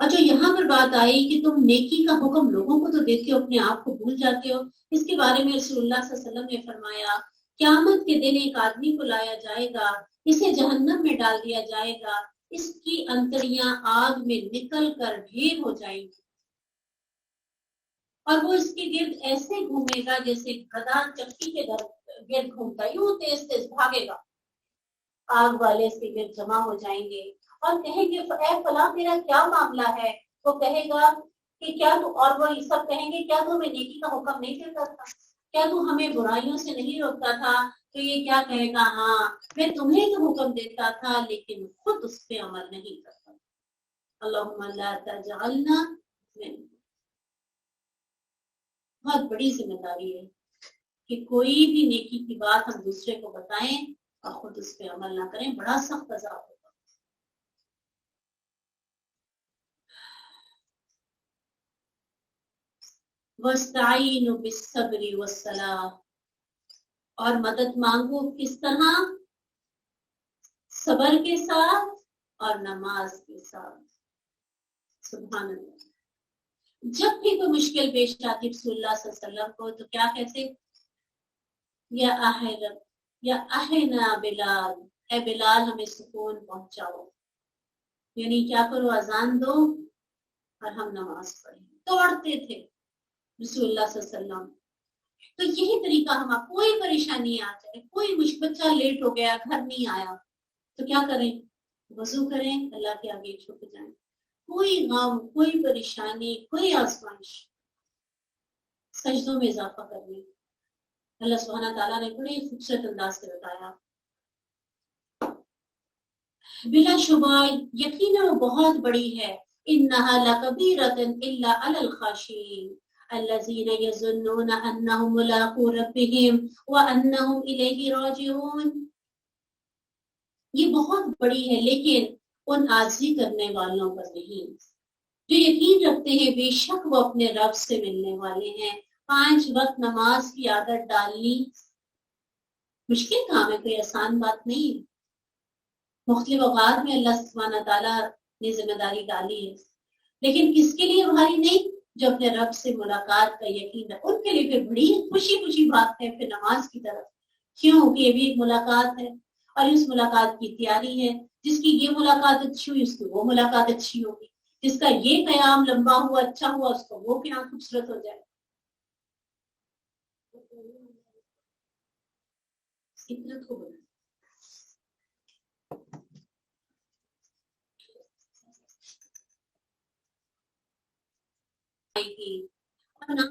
اور جو یہاں پر بات آئی کہ تم نیکی کا حکم لوگوں کو تو دیتے ہو، اپنے آپ کو بھول جاتے ہو، اس کے بارے میں رسول اللہ صلی اللہ علیہ وسلم نے فرمایا قیامت کے دن ایک آدمی کو لایا جائے گا، اسے جہنم میں ڈال دیا جائے گا، اس کی انتڑیاں آگ میں نکل کر ڈھیر ہو جائیں گی اور وہ اس کے گرد ایسے گھومے گا جیسے گدھا چکی کے گرد گھومتا، یوں تیز تیز بھاگے گا، آگ والے اس کے گرد جمع ہو جائیں گے اور کہیں گے اے فلاں تیرا کیا معاملہ ہے؟ وہ کہے گا کہ کیا تو، اور وہ سب کہیں گے کیا تو ہمیں نیکی کا حکم نہیں دیتا تھا، کیا تو ہمیں برائیوں سے نہیں روکتا تھا؟ تو یہ کیا کہے گا، ہاں میں تمہیں تو حکم دیتا تھا لیکن خود اس پہ عمل نہیں کرتا۔ اللہم لا تجعلنا من، بہت بڑی ذمہ داری ہے کہ کوئی بھی نیکی کی بات ہم دوسرے کو بتائیں اور خود اس پہ عمل نہ کریں، بڑا سخت عذاب ہوگا۔ وَاسْتَعِينُوا بِالصَّبْرِ وَالصَّلَاةِ، اور مدد مانگو کس طرح؟ صبر کے ساتھ اور نماز کے ساتھ۔ سبحان اللہ، جب بھی کوئی مشکل پیش آتی رسول اللہ صلی اللہ علیہ وسلم کو تو کیا کہتے؟ یا اہل یا اہنا بلال، اے بلال ہمیں سکون پہنچاؤ، یعنی کیا کرو، اذان دو اور ہم نماز پڑھیں۔ دوڑتے تھے رسول اللہ صلی اللہ علیہ وسلم۔ تو یہی طریقہ ہمارا، کوئی پریشانی آ جائے، کوئی بچہ لیٹ ہو گیا، گھر نہیں آیا، تو کیا کریں؟ وضو کریں، اللہ کے آگے جھک جائیں، کوئی غم، کوئی پریشانی، کوئی آزمائش، سجدوں میں اضافہ کرنے۔ اللہ سبحانہ تعالیٰ نے بڑے خوبصورت انداز سے بتایا، بلا شبہ یقینا وہ بہت بڑی ہے، انہا لکبیرۃ الا علی الخاشعین الذین یظنون انہم ملاقو ربہم وانہم الیہ راجعون، یہ بہت بڑی ہے لیکن ان عاجزی کرنے والوں پر نہیں، جو یقین رکھتے ہیں بے شک وہ اپنے رب سے ملنے والے ہیں۔ 5 وقت نماز کی عادت ڈالنی مشکل کام ہے، کوئی آسان بات نہیں، مختلف اوقات میں اللہ سبحانہ تعالیٰ نے ذمہ داری ڈالی ہے، لیکن کس کے لیے بھاری نہیں؟ جو اپنے رب سے ملاقات کا یقین ہے، ان کے لیے پھر بڑی خوشی بات ہے پھر نماز کی طرف، کیوں کہ یہ بھی ایک ملاقات ہے اور اس ملاقات کی تیاری ہے، جس کی یہ ملاقات اچھی ہوئی اس کی وہ ملاقات اچھی ہوگی، جس کا یہ قیام لمبا ہوا اچھا ہوا اس کو وہ قیام خوبصورت ہو جائے۔ فطرت کو بنا گی اور نہ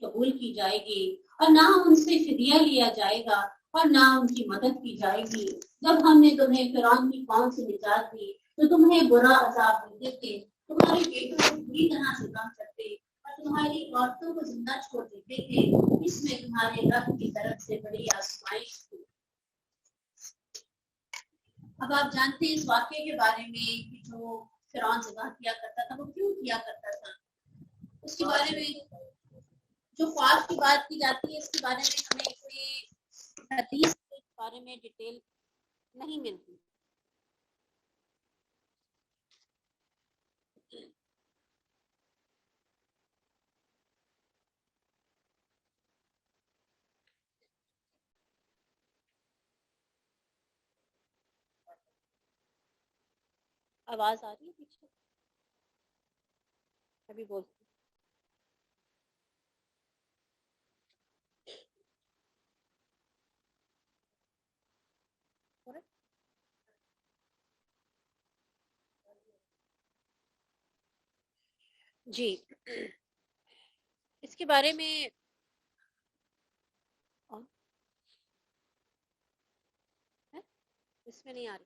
قبول کی جائے گی اور نہ ان سے فدیہ لیا جائے گا اور نہ ان کی مدد کی جائے گی۔ جب ہم نے تمہیں فرعون کی قوم سے نجات دی تو تمہیں برا عذاب دیتے تھے، تمہارے بیٹوں کو بری طرح سے کام کرتے اور تمہاری عورتوں کو زندہ چھوڑ دیتے تھے، اس میں تمہارے رب کی طرف سے بڑی آزمائش تھی۔ اب آپ جانتے ہیں اس واقعے کے بارے میں کہ جو فرعون ذبح کیا کرتا تھا وہ کیوں کیا کرتا تھا، اس کے بارے میں جو خواب کی بات کی جاتی ہے اس کے بارے میں ہمیں کوئی حدیث کے بارے میں ڈیٹیل نہیں ملتی۔ آواز آ رہی ہے پیچھے؟ ابھی بولتی جی، اس کے بارے میں اس میں نہیں آ رہی۔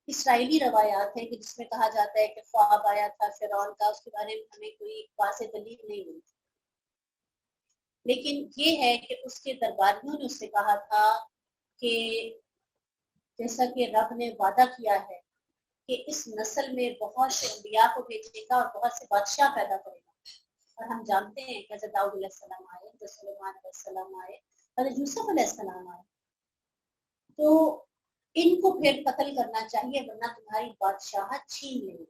اسرائیلی روایات ہیں کہ جس میں کہا جاتا ہے کہ خواب آیا تھا فرعون کا، اس کے بارے میں ہمیں کوئی واضح دلیل نہیں ملتی، لیکن یہ ہے کہ اس کے درباریوں نے اس سے کہا تھا کہ جیسا کہ رب نے وعدہ کیا ہے کہ اس نسل میں بہت سے انبیاء کو بھیجے گا اور بہت سے بادشاہ پیدا کرے گا، اور ہم جانتے ہیں کہ حضرت داؤد علیہ السلام آئے، حضرت سلیمان علیہ السلام آئے، حضرت یوسف علیہ السلام آئے تو ان کو پھر قتل کرنا چاہیے ورنہ تمہاری بادشاہت چھین لیں گے.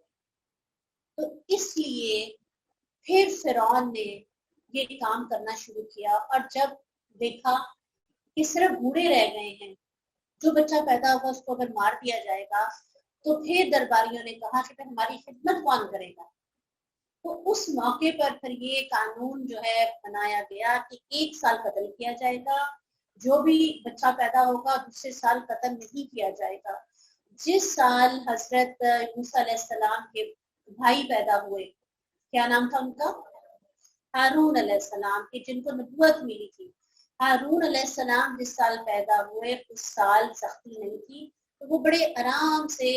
تو اس لیے پھر فرعون نے یہ کام کرنا شروع کیا اور جب دیکھا کہ صرف بوڑھے رہ گئے ہیں, جو بچہ پیدا ہوگا اس کو اگر مار دیا جائے گا تو پھر درباریوں نے کہا کہ پھر ہماری خدمت کون کرے گا. تو اس موقع پر پھر یہ قانون جو ہے بنایا گیا کہ 1 سال قتل کیا جائے گا, جو بھی بچہ پیدا ہوگا دوسرے سال قتل نہیں کیا جائے گا. جس سال حضرت موسیٰ علیہ السلام کے بھائی پیدا ہوئے, کیا نام تھا ان کا؟ ہارون علیہ السلام, کے جن کو نبوت ملی تھی. ہارون علیہ السلام جس سال پیدا ہوئے اس سال سختی نہیں تھی, تو وہ بڑے آرام سے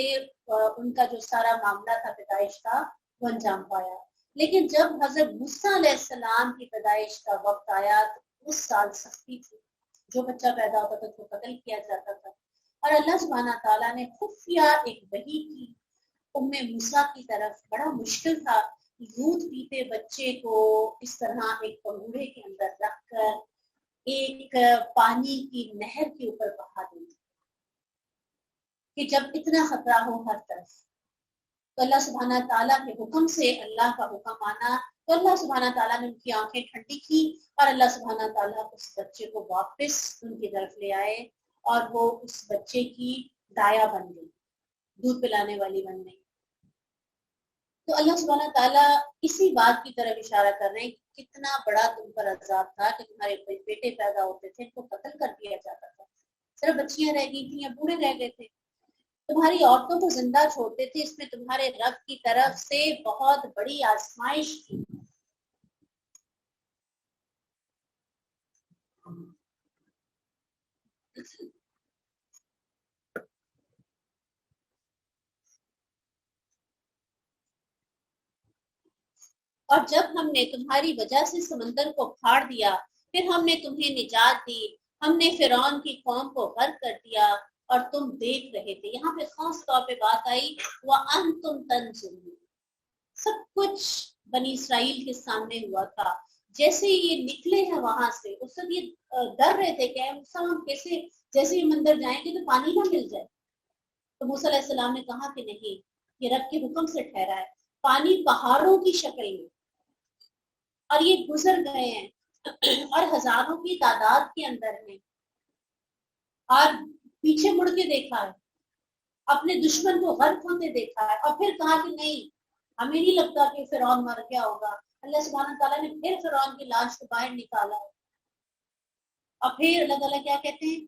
ان کا جو سارا معاملہ تھا پیدائش کا وہ انجام پایا. لیکن جب حضرت موسیٰ علیہ السلام کی پیدائش کا وقت آیا تو اس سال سختی تھی, جو بچہ پیدا ہوتا تھا تو قتل کیا جاتا تھا. اور اللہ سبحانہ تعالیٰ نے خفیہ ایک وحی کی ام موسیٰ کی طرف. بڑا مشکل تھا دودھ پیتے بچے کو اس طرح ایک پنگوڑے کے اندر رکھ کر ایک پانی کی نہر کے اوپر بہا دینا, کہ جب اتنا خطرہ ہو ہر طرف تو اللہ سبحانہ تعالیٰ کے حکم سے اللہ کا حکم آنا, تو اللہ سبحانہ تعالیٰ نے ان کی آنکھیں ٹھنڈی کی اور اللہ سبحانہ تعالیٰ اس بچے کو واپس ان کی طرف لے آئے اور وہ اس بچے کی دایا بن گئی, دودھ پلانے والی بن گئی. تو اللہ سبحانہ تعالیٰ اسی بات کی طرف اشارہ کر رہے ہیں کہ کتنا بڑا تم پر عذاب تھا کہ تمہارے بیٹے پیدا ہوتے تھے ان کو قتل کر دیا جاتا تھا, صرف بچیاں رہ گئی تھیں یا بوڑھے رہ گئے تھے, تمہاری عورتوں کو زندہ چھوڑتے تھے. اس میں تمہارے رب کی طرف سے بہت بڑی آزمائش تھی. اور جب ہم نے تمہاری وجہ سے سمندر کو پھاڑ دیا پھر ہم نے تمہیں نجات دی, ہم نے فرعون کی قوم کو غرق کر دیا اور تم دیکھ رہے تھے. یہاں پہ خاص طور پہ بات آئی وَأَنْتُمْ تَنْظُرُونَ. سب کچھ بنی اسرائیل کے سامنے ہوا تھا. جیسے یہ نکلے ہیں وہاں سے اس وقت یہ ڈر رہے تھے کہ موسیٰ ہم کیسے, جیسے ہی مندر جائیں گے تو پانی نہ مل جائے. تو موسیٰ علیہ السلام نے کہا کہ نہیں, یہ رب کے حکم سے ٹھہرا ہے. پانی پہاڑوں کی شکل میں اور یہ گزر گئے ہیں اور ہزاروں کی تعداد کے اندر ہیں, اور پیچھے مڑ کے دیکھا ہے, اپنے دشمن کو غرق ہوتے دیکھا ہے, اور پھر کہا کہ نہیں ہمیں نہیں لگتا کہ فرعون مر گیا ہوگا. اللہ سبحانہ تعالیٰ نے پھر فرعون کی لاش کو باہر نکالا, اور پھر اللہ تعالیٰ کیا کہتے ہیں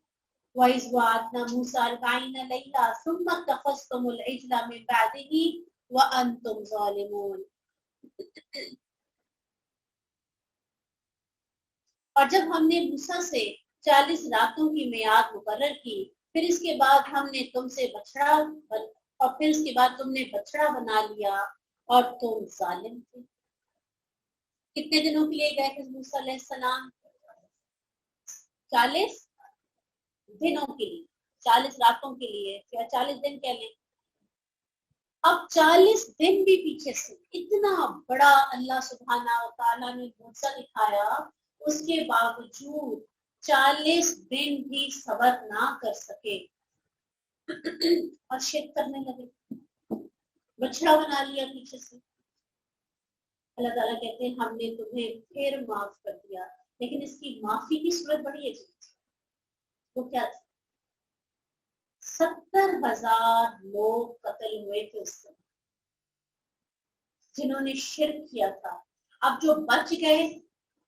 وَإِذْ وَعَدْنَا مُوسَىٰ 40 لَيْلَةً ثُمَّ اتَّخَذْتُمُ الْعِجْلَ مِن بَعْدِهِ وَأَنْتُمْ ظَالِمُونَ. اور جب ہم نے موسیٰ سے 40 راتوں کی میعاد مقرر کی پھر اس کے بعد ہم نے تم سے بچڑا اور پھر اس کے بعد تم نے بچڑا بنا لیا اور تم ظالم تھے. کتنے دنوں کے لیے گئے تھے موسیٰ علیہ السلام؟ 40 دنوں کے لیے, 40 راتوں کے لیے, یا 40 دن کہہ لیں. اب 40 دن بھی پیچھے سے اتنا بڑا اللہ سبحانہ و تعالیٰ نے معجزہ دکھایا, اس کے باوجود 40 دن بھی صبر نہ کر سکے اور شرک کرنے لگے, بچڑا بنا لیا پیچھے سے. اللہ تعالیٰ کہتے ہیں ہم نے تمہیں پھر معاف کر دیا, لیکن اس کی معافی کی صورت بڑی عجیب تھی. وہ کیا تھی؟ 70,000 لوگ قتل ہوئے تھے اس سے جنہوں نے شرک کیا تھا. اب جو بچ گئے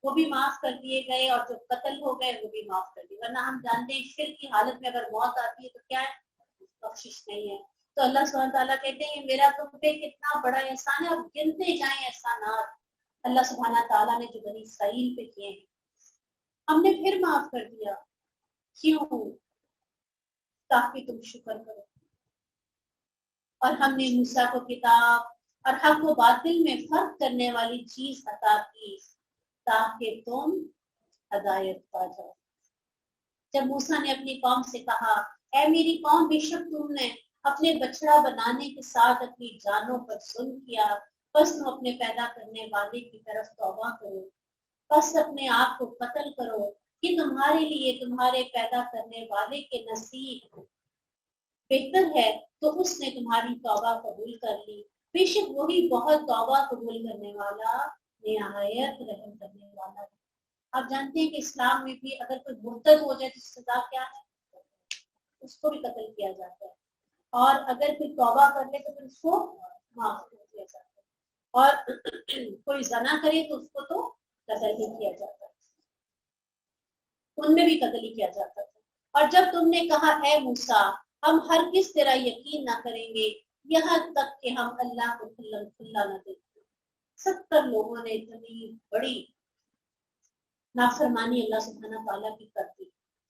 وہ بھی معاف کر دیے گئے اور جو قتل ہو گئے وہ بھی معاف کر دیے, ورنہ ہم جانتے ہیں شرک کی حالت میں اگر موت آتی ہے تو کیا ہے, بخشش نہیں ہے. تو اللہ سبحانہ تعالیٰ کہتے ہیں میرا تم پہ کتنا بڑا احسان ہے, اور گنتے جائیں احسانات اللہ سبحانہ تعالیٰ نے جو بنی اسرائیل پہ کیے ہیں. ہم نے پھر معاف کر دیا, کیوں؟ تاکہ تم شکر کرو. اور ہم نے موسیٰ کو کتاب اور حق و باطل میں فرق کرنے والی چیز عطا کی تاکہ تم ہدایت پا جاؤ. جب موسیٰ نے اپنی قوم سے کہا اے میری قوم, بے شک تم نے اپنے بچڑا بنانے کے ساتھ اپنی جانوں پر ظلم کیا, بس تم اپنے پیدا کرنے والے کی طرف توبہ کرو, بس اپنے آپ کو قتل کرو, یہ تمہارے لیے تمہارے پیدا کرنے والے کے نصیب بہتر ہے تو اس نے تمہاری توبہ قبول کر لی، بے شک وہی بہت توبہ قبول کرنے والا نہایت رحم کرنے والا ہے۔ آپ جانتے ہیں کہ اسلام میں بھی اگر کوئی مرتد ہو جائے تو سزا کیا ہے؟ اس کو بھی قتل کیا جاتا ہے، اور اگر کوئی توبہ کر لے تو پھر اس کو معاف کر دیا جاتا ہے، اور کوئی زنا کرے تو اس کو تو قتل ہی کیا جاتا ہے، ان میں بھی قتل ہی کیا جاتا تھا۔ اور جب تم نے کہا اے موسیٰ ہم ہرگز تیرا یقین نہ کریں گے یہاں تک کہ ہم اللہ کو کھلا نہ دیکھیں، 70 لوگوں نے اتنی بڑی نافرمانی اللہ سبحانہ تعالیٰ کی کر دی،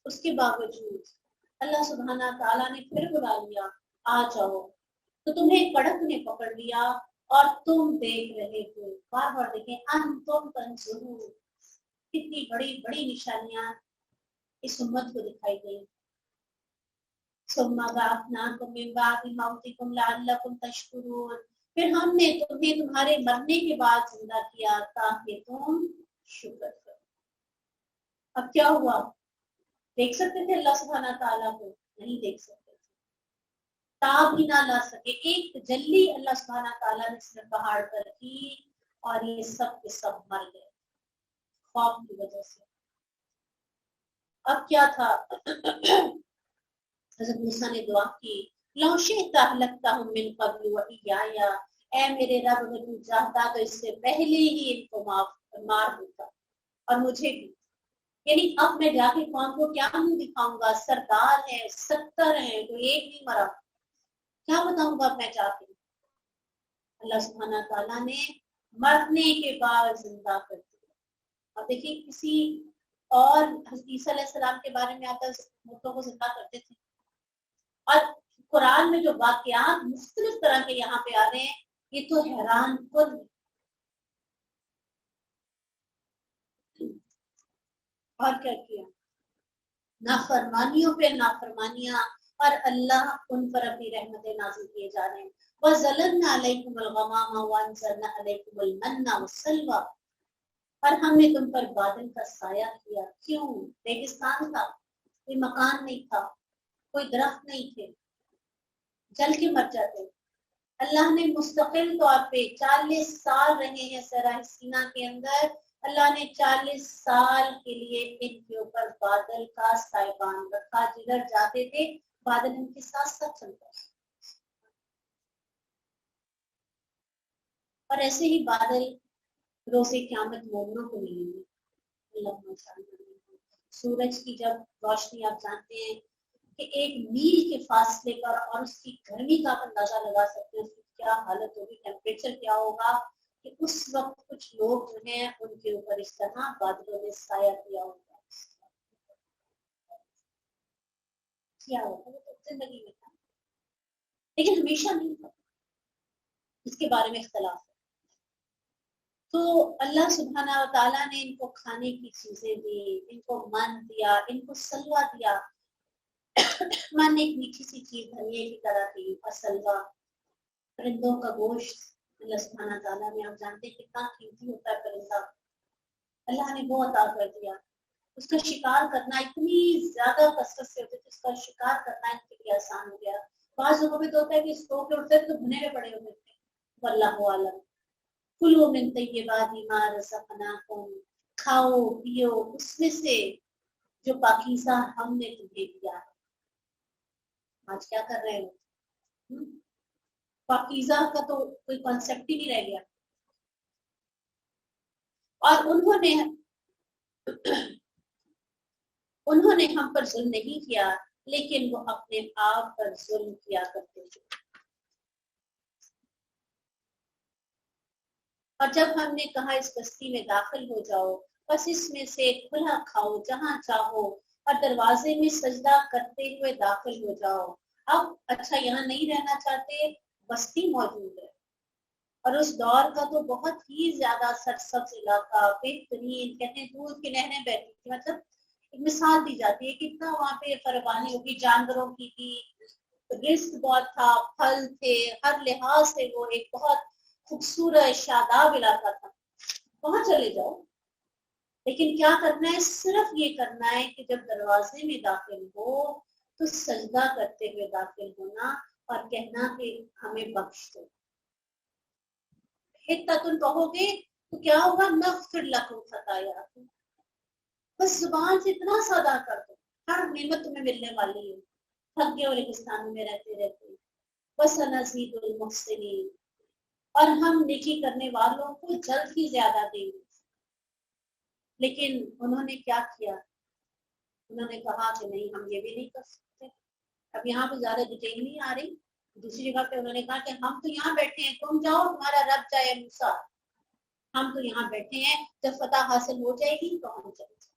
اس کے باوجود اللہ سبحانہ تعالیٰ نے پھر بلا لیا آ جاؤ، تو تمہیں کڑک نے پکڑ لیا اور تم دیکھ رہے ہو۔ بار بار دیکھیں انتم تنظرون، کتنی بڑی بڑی نشانیاں اس امت کو دکھائی گئی۔ ثم بعثناکم من بعد موتکم لعلکم تشکرون، پھر ہم نے تمہیں تمہارے مرنے کے بعد زندہ کیا تاکہ تم شکر کرو۔ اب کیا ہوا؟ دیکھ سکتے تھے اللہ سبحانہ تعالیٰ کو؟ نہیں دیکھ سکتے تھے، تاب ہی نہ لا سکے، ایک تجلی اللہ سبحانہ تعالیٰ نے صرف پہاڑ پر کی اور یہ سب کے سب مر گئے خوف کی وجہ سے۔ اب کیا تھا؟ حضرت موسیٰ نے دعا کی لو شئت اہلکتہم من قبل وإیایا، اے میرے رب اگر تو چاہتا تو اس سے پہلے ہی ان کو مار دیتا اور مجھے بھی، یعنی اب میں جا کے قوم کو کیا منہ دکھاؤں گا؟ سردار ہے، 70 ہیں، تو ایک نہیں مرا، کیا بتاؤں گا میں جا کے؟ اللہ سبحانہ تعالیٰ نے مرنے کے بعد زندہ کر دیا۔ اور دیکھیے کسی اور حضرت عیسیٰ علیہ السلام کے بارے میں آتا مردوں کو زندہ کرتے تھے، اور قرآن میں جو واقعات مختلف طرح کے یہاں پہ آ رہے ہیں یہ تو حیران کن۔ اور کیا کیا؟ نافرمانیوں پہ نافرمانیاں، اور اللہ ان پر اپنی رحمتیں نازل کیے جا رہے ہیں۔ وَظَلَلْنَا عَلَيْكُمُ الْغَمَامَ وَأَنزَلْنَا عَلَيْكُمُ الْمَنَّ وَالسَّلْوَىٰ، اور ہم نے تم پر بادل کا سایہ کیا۔ کیوں؟ ریگستان تھا، کوئی مکان نہیں تھا، کوئی درخت نہیں تھے، جل کے مر جاتے۔ اللہ نے مستقل طور پہ 40 سال رہے ہیں صحرائے سینا کے اندر، اللہ نے 40 سال کے لیے ان کے اوپر بادل کا سائبان رکھا، جدھر جاتے تھے بادل ان کے ساتھ ساتھ چلتا ہے، اور ایسے ہی بادل روز قیامت مومنوں کو ملیں گے۔ سورج کی جب روشنی آپ جانتے ہیں کہ 1 میل کے فاصلے پر، اور اس کی گرمی کا آپ اندازہ لگا سکتے ہیں اس کی کیا حالت ہوگی، ٹیمپریچر کیا ہوگا، کہ اس وقت کچھ لوگ جو ہیں ان کے اوپر اس طرح بادلوں نے سایہ کیا ہوگا۔ کیا ہوگا وہ تو زندگی میں تھا، لیکن ہمیشہ نہیں تھا، اس کے بارے میں اختلاف ہے۔ تو اللہ سبحانہ و تعالیٰ نے ان کو کھانے کی چیزیں دی، ان کو من دیا، ان کو سلوا دیا۔ من ایک میٹھی سی چیز دھنیے کی طرح تھی، اور سلوا پرندوں کا گوشت اللہ سبحانہ تعالیٰ نے، آپ جانتے ہیں کتنا قیمتی ہوتا ہے پرندہ، اللہ نے وہ عطا کر دیا۔ اس کا شکار کرنا اتنی زیادہ کثرت سے ہوتا ہے کہ اس کا شکار کرنا ان کے لیے آسان ہو گیا۔ بعض لوگوں میں تو ہوتا ہے کہ سو کے اٹھتے تو بھنے میں پڑے ہوتے تھے، واللہ عالم۔ کلوا من طیبات ما رزقناکم، کھاؤ پیو اس میں سے جو پاکیزہ ہم نے تمہیں دیا ہے۔ آج کیا کر رہے ہو؟ پاکیزہ کا تو کوئی کانسیپٹ ہی نہیں رہ گیا۔ اور انہوں نے ہم پر ظلم نہیں کیا، لیکن وہ اپنے آپ پر ظلم کیا کرتے تھے۔ اور جب ہم نے کہا اس بستی میں داخل ہو جاؤ، بس اس میں سے کھلا کھاؤ جہاں چاہو، اور دروازے میں سجدہ کرتے ہوئے داخل ہو جاؤ۔ اب اچھا یہاں نہیں رہنا چاہتے، بستی موجود ہے، اور اس دور کا تو بہت ہی زیادہ سرسبز علاقہ، بہترین، کہتے ہیں دودھ کی نہریں بہتی تھی، مطلب ایک مثال دی جاتی ہے کتنا وہاں پہ فراوانی ہوگی، جانوروں کی تھی، رزق بہت تھا، پھل تھے، ہر لحاظ سے وہ ایک بہت خوبصورت شاداب علاقہ تھا۔ وہاں چلے جاؤ، لیکن کیا کرنا ہے؟ صرف یہ کرنا ہے کہ جب دروازے میں داخل ہو تو سجدہ کرتے ہوئے داخل ہونا اور کہنا کہ ہمیں بخش دو۔ حتیٰ تم کہو گے تو کیا ہوگا؟ نغفر لکم خطایاکم، بس زبان سے اتنا سا ادا کر دو، ہر نعمت تمہیں ملنے والی ہے، تھک گئے ہو ریگستانوں میں رہتے رہتے، بس نزید المحسنین، اور ہم نیکی کرنے والوں کو جلد ہی زیادہ دیں گے۔ لیکن انہوں نے کیا کیا؟ انہوں نے کہا کہ نہیں، ہم یہ بھی نہیں کر سکتے۔ اب یہاں پہ زیادہ ڈیٹیل نہیں آ رہی، دوسری جگہ پہ انہوں نے کہا کہ ہم تو یہاں بیٹھے ہیں، تم جاؤ، تمہارا رب جائے موسیٰ، ہم تو یہاں بیٹھے ہیں، جب فتح حاصل ہو جائے گی تو ہم چلے جائیں۔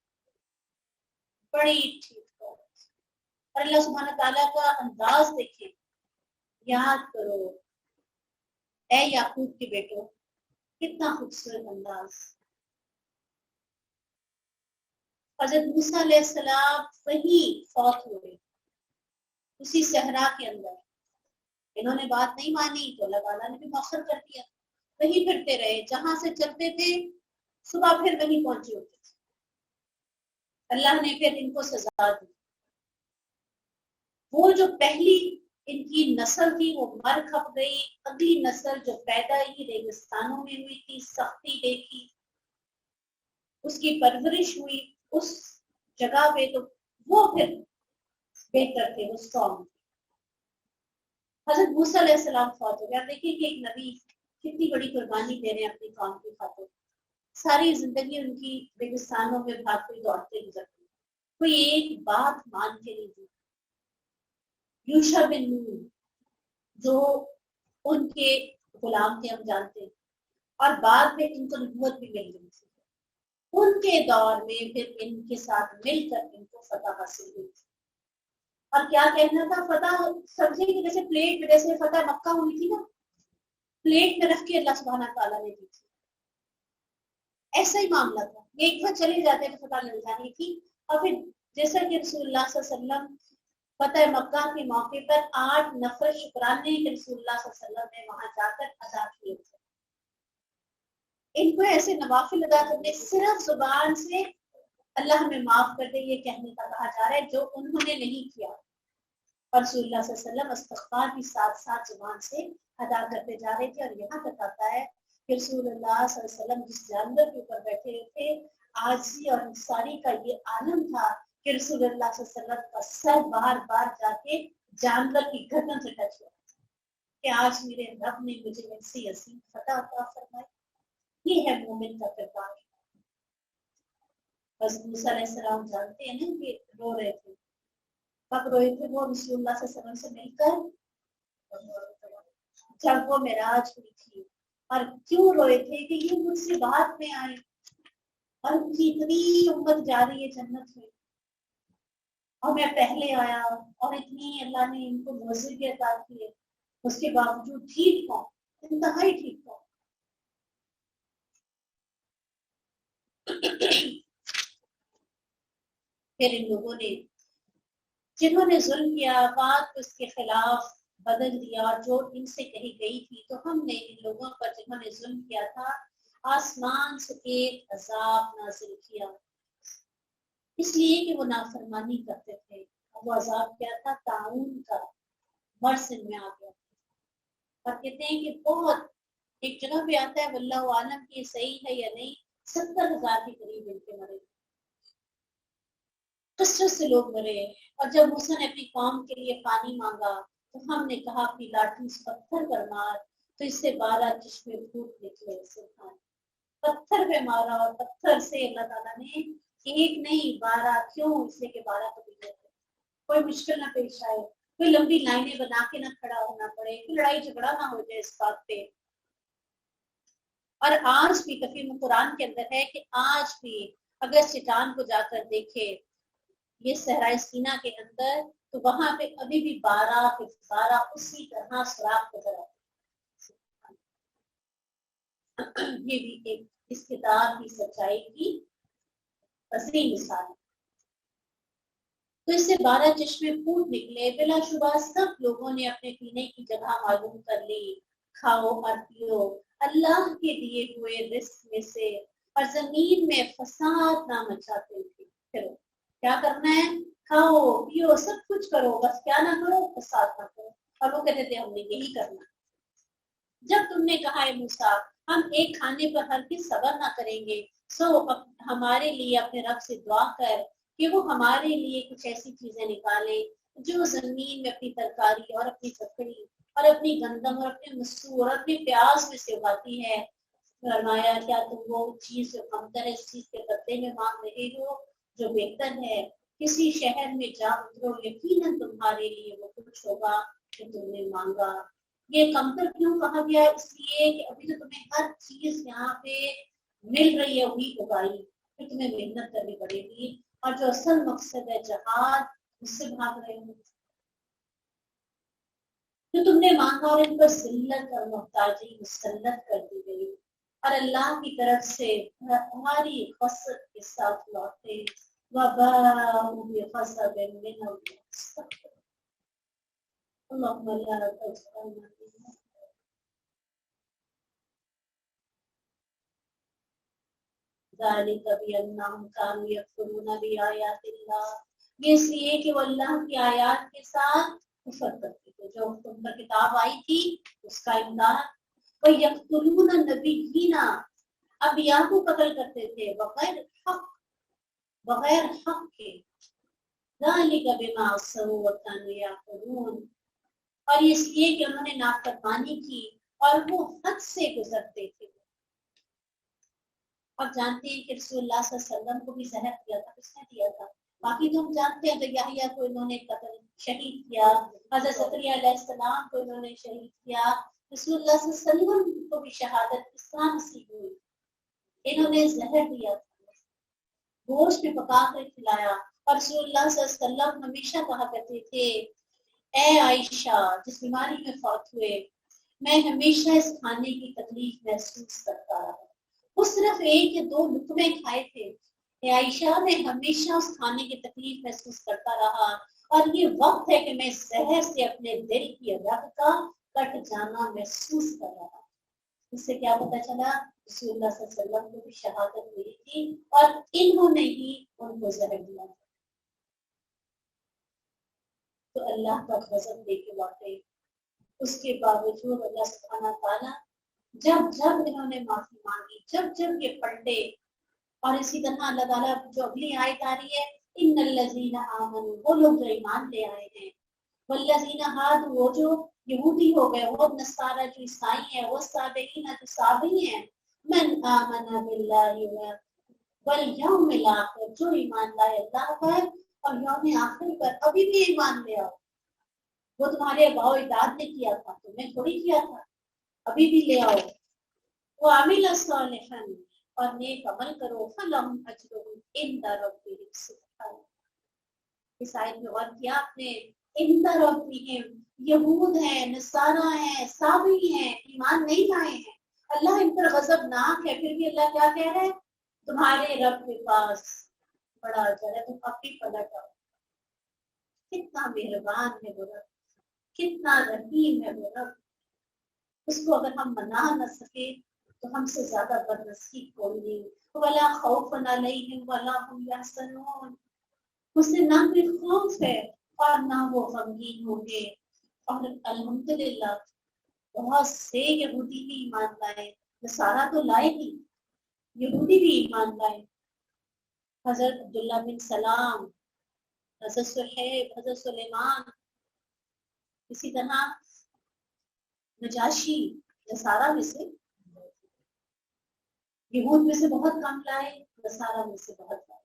بڑی ٹھیک ہے۔ اور اللہ سبحانہ تعالیٰ کا انداز دیکھیں، یاد کرو اے یعقوب کے بیٹو، کتنا خوبصورت انداز۔ حضرت موسیٰ علیہ السلام وہیں فوت ہوئے، اسی صحرا کے اندر۔ انہوں نے بات نہیں مانی تو اللہ تعالیٰ نے بھی مؤخر کر دیا، وہیں پھرتے رہے، جہاں سے چلتے تھے صبح پھر وہیں پہنچے ہوتے تھے۔ اللہ نے پھر ان کو سزا دی۔ وہ جو پہلی ان کی نسل تھی وہ مر کھپ گئی، اگلی نسل جو پیدا ہی ریگستانوں میں ہوئی تھی، سختی دیکھی، اس کی پرورش ہوئی اس جگہ پہ، تو وہ پھر بہتر تھے اس قوم۔ حضرت موسیٰ علیہ السلام فوت ہو گیا۔ دیکھیں کہ ایک نبی کتنی بڑی قربانی دے رہے ہیں اپنی قوم کی خاطر، ساری زندگی ان کی ریگستانوں میں بھاگتے دوڑتے گزرتی، کوئی ایک بات مان کے نہیں دی۔ یوشع بن نون جو ان کے غلام تھے، ہم جانتے ہیں، اور بعد میں ان کو نبوت بھی مل گئی تھی، ان کے دور میں پھر ان کے ساتھ مل کر ان کو فتح حاصل ہوئی تھی۔ اور کیا کہنا تھا؟ فتح سمجھے کہ جیسے پلیٹ میں، جیسے فتح مکہ ہوئی تھی نا، پلیٹ میں رکھ کے اللہ سبحانہ تعالیٰ نے دی تھی، ایسا ہی معاملہ تھا۔ ایک دفعہ چلے جاتے تو فتح مل جانی تھی۔ اور پھر جیسا کہ رسول اللہ صلی اللہ علیہ وسلم فتح مکہ کے موقع پر 8 نفر شکرانے رسول اللہ صلی اللہ علیہ وسلم نے وہاں جا کر ادا کیے تھے۔ ان کو ایسے نوافل ادا کرنے، صرف زبان سے اللہ ہمیں معاف کر دے یہ کہنے کا کہا جا رہا ہے، جو انہوں نے نہیں کیا۔ اور رسول اللہ صلی اللہ علیہ وسلم استغفار بھی ساتھ ساتھ زبان سے ادا کرتے جا رہے تھے۔ اور یہاں تک آتا ہے کہ رسول اللہ صلی اللہ علیہ وسلم جس جانور کے اوپر بیٹھے ہوئے تھے، عاجزی اور انصاری کا یہ عالم تھا کہ رسول اللہ صلی اللہ علیہ وسلم کا سر بار بار جا کے جانور کی گردن سے ٹچ ہوا کہ آج میرے رب نے مجھے ایسی عظیم فتح عطا فرمائی۔ یہ ہے مومن کا کردار۔ حضرت موسیٰ علیہ السلام جانتے ہیں نا کہ رو رہے تھے، کب روئے تھے؟ وہ رسول اللہ صلی اللہ علیہ وسلم سے مل کر جب وہ معراج ہوئی تھی۔ اور کیوں روئے تھے؟ کہ یہ مجھ سے بعد میں آئے اور ان کی اتنی امت جا رہی ہے جنت میں، اور میں پہلے آیا، اور اتنی اللہ نے ان کو موزے بھی عطا کیے، اس کے باوجود ٹھیک ہوں، انتہائی ٹھیک ہوں۔ پھر ان لوگوں نے، جنہوں نے ظلم کیا، بات کو اس کے خلاف بدل دیا، جو ان سے کہی گئی تھی، تو ہم نے ان لوگوں پر جنہوں نے ظلم کیا تھا آسمان سے ایک عذاب نازل کیا، اس لیے کہ وہ نافرمانی کرتے تھے۔ وہ عذاب کیا تھا؟ طاعون کا، مرض ان میں آ گیا۔ اور کہتے ہیں کہ بہت، ایک جگہ پہ آتا ہے واللہ عالم کہ صحیح ہے یا نہیں، 70,000 کے قریب ان کے مرے، کثرت سے لوگ مرے۔ اور جب موسیٰ نے اپنی قوم کے لیے پانی مانگا تو ہم نے کہا اپنی لاٹھی اس پتھر پر مار، تو اس سے 12 چشمے پھوٹ نکلے۔ سبحان، پتھر پہ مارا اور پتھر سے اللہ تعالیٰ نے ایک نہیں 12، کیوں؟ اس لیے کہ 12 کو بھی کوئی مشکل نہ پیش آئے، کوئی لمبی لائنیں بنا کے نہ کھڑا ہونا پڑے، کوئی لڑائی جھگڑا نہ ہو جائے اس بات پہ۔ اور آج بھی تفسیر قرآن کے اندر ہے کہ آج بھی اگر چٹان کو جا کر دیکھے یہ صحرائے سینا کے اندر، تو وہاں پہ ابھی بھی 12 اسی طرح سوراخ نظر آتے ہیں۔ یہ بھی ایک اس کتاب کی سچائی کی عظیم مثال ہے۔ تو اس سے 12 چشمے پھوٹ نکلے، بلا شبہ سب لوگوں نے اپنے پینے کی جگہ معلوم کر لی، کھاؤ اور پیو اللہ کے دیے ہوئے رزق میں سے، اور زمین میں فساد نہ مچاتے تھے. پھر کیا کرنا ہے؟ کھاؤ پیو سب کچھ کرو، بس کیا نہ کرو؟ فساد نہ کرو. اور وہ کہتے تھے ہم نے یہی کرنا. جب تم نے کہا ہے موسیٰ ہم ایک کھانے پر ہرگز صبر نہ کریں گے، سو ہمارے لیے اپنے رب سے دعا کر کہ وہ ہمارے لیے کچھ ایسی چیزیں نکالے جو زمین میں اپنی ترکاری اور اپنی ککڑی اور اپنی گندم اور اپنے مسور اور اپنے پیاز میں سے اگاتی ہے. فرمایا کیا تم وہ چیز جو کمتر ہے اس چیز کے بدلے میں مانگ رہے ہو جو بہتر ہے؟ کسی شہر میں جا اترو، یقیناً تمہارے لیے وہ کچھ ہوگا جو تم نے مانگا. یہ کمتر کیوں کہا گیا؟ اس لیے کہ ابھی تو تمہیں ہر چیز یہاں پہ مل رہی ہے وہی اگائی، پھر تمہیں محنت کرنی پڑے گی. اور جو اصل مقصد ہے جہاد، اس سے بھاگ رہے ہو. جو تم نے مانگا اور ان پر ذلت اور محتاجی مسلط کر دی گئی اور اللہ کی طرف سے ہماری قصد کے ساتھ لوٹے. وَبَاءُوا بِغَضَبٍ مِّنَ اللَّهِ. اللهم لا تجعلنا ذلك بأنهم كانوا يكفرون بآيات الله. یہ اس لیے کہ وہ اللہ کی آیات کے ساتھ کفر کرتے تھے. جو تم پر کتاب آئی تھی اس کا انکار. وَيَقْتُلُونَ النَّبِيِّينَ، انبیاء کو قتل کرتے تھے بغیر حق، بغیر حق کے. ذَلِكَ بِمَا عَصَوْا وَكَانُوا يَعْتَدُونَ، اور اس لیے کہ انہوں نے نافرمانی کی اور وہ حد سے گزرتے تھے. اور جانتے ہیں کہ رسول اللہ صلی اللہ علیہ وسلم کو بھی زہر دیا تھا. کس نے دیا تھا؟ باقی تو ہم جانتے ہیں. تو یحییٰ کو انہوں نے قتل شہید کیا، حضرت زکریا علیہ السلام کو انہوں نے شہید کیا، رسول اللہ صلی اللہ علیہ وسلم کو بھی شہادت اس طرح نصیب ہوئی. انہوں نے زہر دیا تھا، گوشت میں پکا کر کھلایا. اور رسول اللہ صلی اللہ علیہ وسلم ہمیشہ کہا کرتے تھے اے عائشہ جس بیماری میں فوت ہوئے، میں ہمیشہ اس کھانے کی تکلیف محسوس کرتا رہا. وہ صرف ایک یا دو لقمے کھائے تھے. اے عائشہ میں ہمیشہ اس کھانے کی تکلیف محسوس کرتا رہا اور یہ وقت ہے کہ میں زہر سے اپنے دل کی رگ کا کٹ جانا محسوس کر رہا. اس سے کیا پتہ چلا؟ رسول اللہ صلی اللہ علیہ وسلم کو بھی شہادت ملی تھی اور انہوں نے ہی ان کو زہر دیا. تو اللہ کا غضب دے کے واقعی اس کے باوجود اللہ سبحانہ تعالیٰ جب جب انہوں نے معافی مانگی، جب جب یہ پلٹے. اور اسی طرح اللہ تعالیٰ جو اگلی آیت آ رہی ہے ان الذین آمنوا، وہ لوگ جو ایمان لے آئے ہیں، والذین ہادوا، وہ جو یہودی ہو گئے، وہ نصارہ جو عیسائی ہیں، وہ صابئین جو صابئی ہیں، من آمن باللہ والیوم الآخر، جو ایمان لائے اللہ پر اور یوم آخر پر. ابھی بھی ایمان لے آؤ. وہ تمہارے آباء و اجداد نے کیا تھا، تم نے تھوڑی کیا تھا. ابھی بھی لے آؤ. وعمل صالحا، اور نیک عمل کرو. فلہم اجرہم عند ربہم. سبحان اللہ. اس آیت میں غور کیا آپ نے؟ عند ربہم، یہود ہیں، نصارہ ہیں، صابئی ہیں، ایمان نہیں لائے ہیں. اللہ ان پر غضبناک ہے، پھر بھی اللہ کیا کہہ رہے ہیں؟ تمہارے رب کے پاس بڑا اجر ہے، تم اپنی پلٹ آؤ. کتنا مہربان ہے وہ رب، کتنا رحیم ہے وہ رب. اس کو اگر ہم منا نہ سکے تو ہم سے زیادہ بدنصیب کوئی نہیں. وَلَا خَوْفٌ عَلَيْهِمْ وَلَا هُمْ يَحْزَنُونَ، اسے نہ کوئی خوف ہے اور نہ وہ غمگین ہوں گے. اور الحمدللہ بہت سے یہودی بھی ایمان لائے. نصارہ تو لائے ہی، یہودی بھی ایمان لائے. حضرت عبداللہ بن سلام، حضرت صہیب، حضرت سلیمان، اسی طرح نجاشی. نصارہ میں سے، یہود میں سے بہت کم لائے، نصارہ میں سے بہت لائے.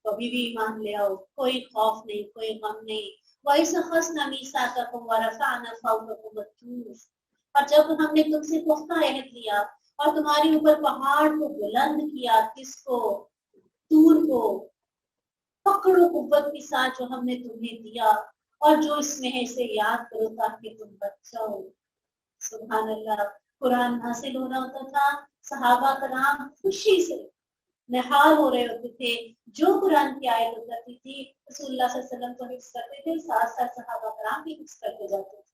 کبھی بھی ایمان لے آؤ، کوئی خوف نہیں، کوئی غم نہیں. وَإِذْ أَخَذْنَا مِيثَاقَكُمْ وَرَفَعْنَا فَوْقَكُمُ الطُّورَ، اور جب ہم نے تم سے پختہ عہد لیا اور تمہارے اوپر پہاڑ کو بلند کیا. کس کو؟ طور کو. پکڑو قوت کے ساتھ جو ہم نے تمہیں دیا اور جو اس میں ہے اسے یاد کرو تاکہ تم بچ جاؤ. سبحان اللہ. قرآن حاصل ہو رہا ہوتا تھا، صحابہ کرام خوشی سے نہال ہو رہے ہوتے تھے. جو قرآن کی آیت اترتی تھی رسول اللہ صلی اللہ علیہ وسلم کو حفظ کرتے تھے، ساتھ ساتھ صحابہ کرام بھی حفظ کرتے جاتے تھے.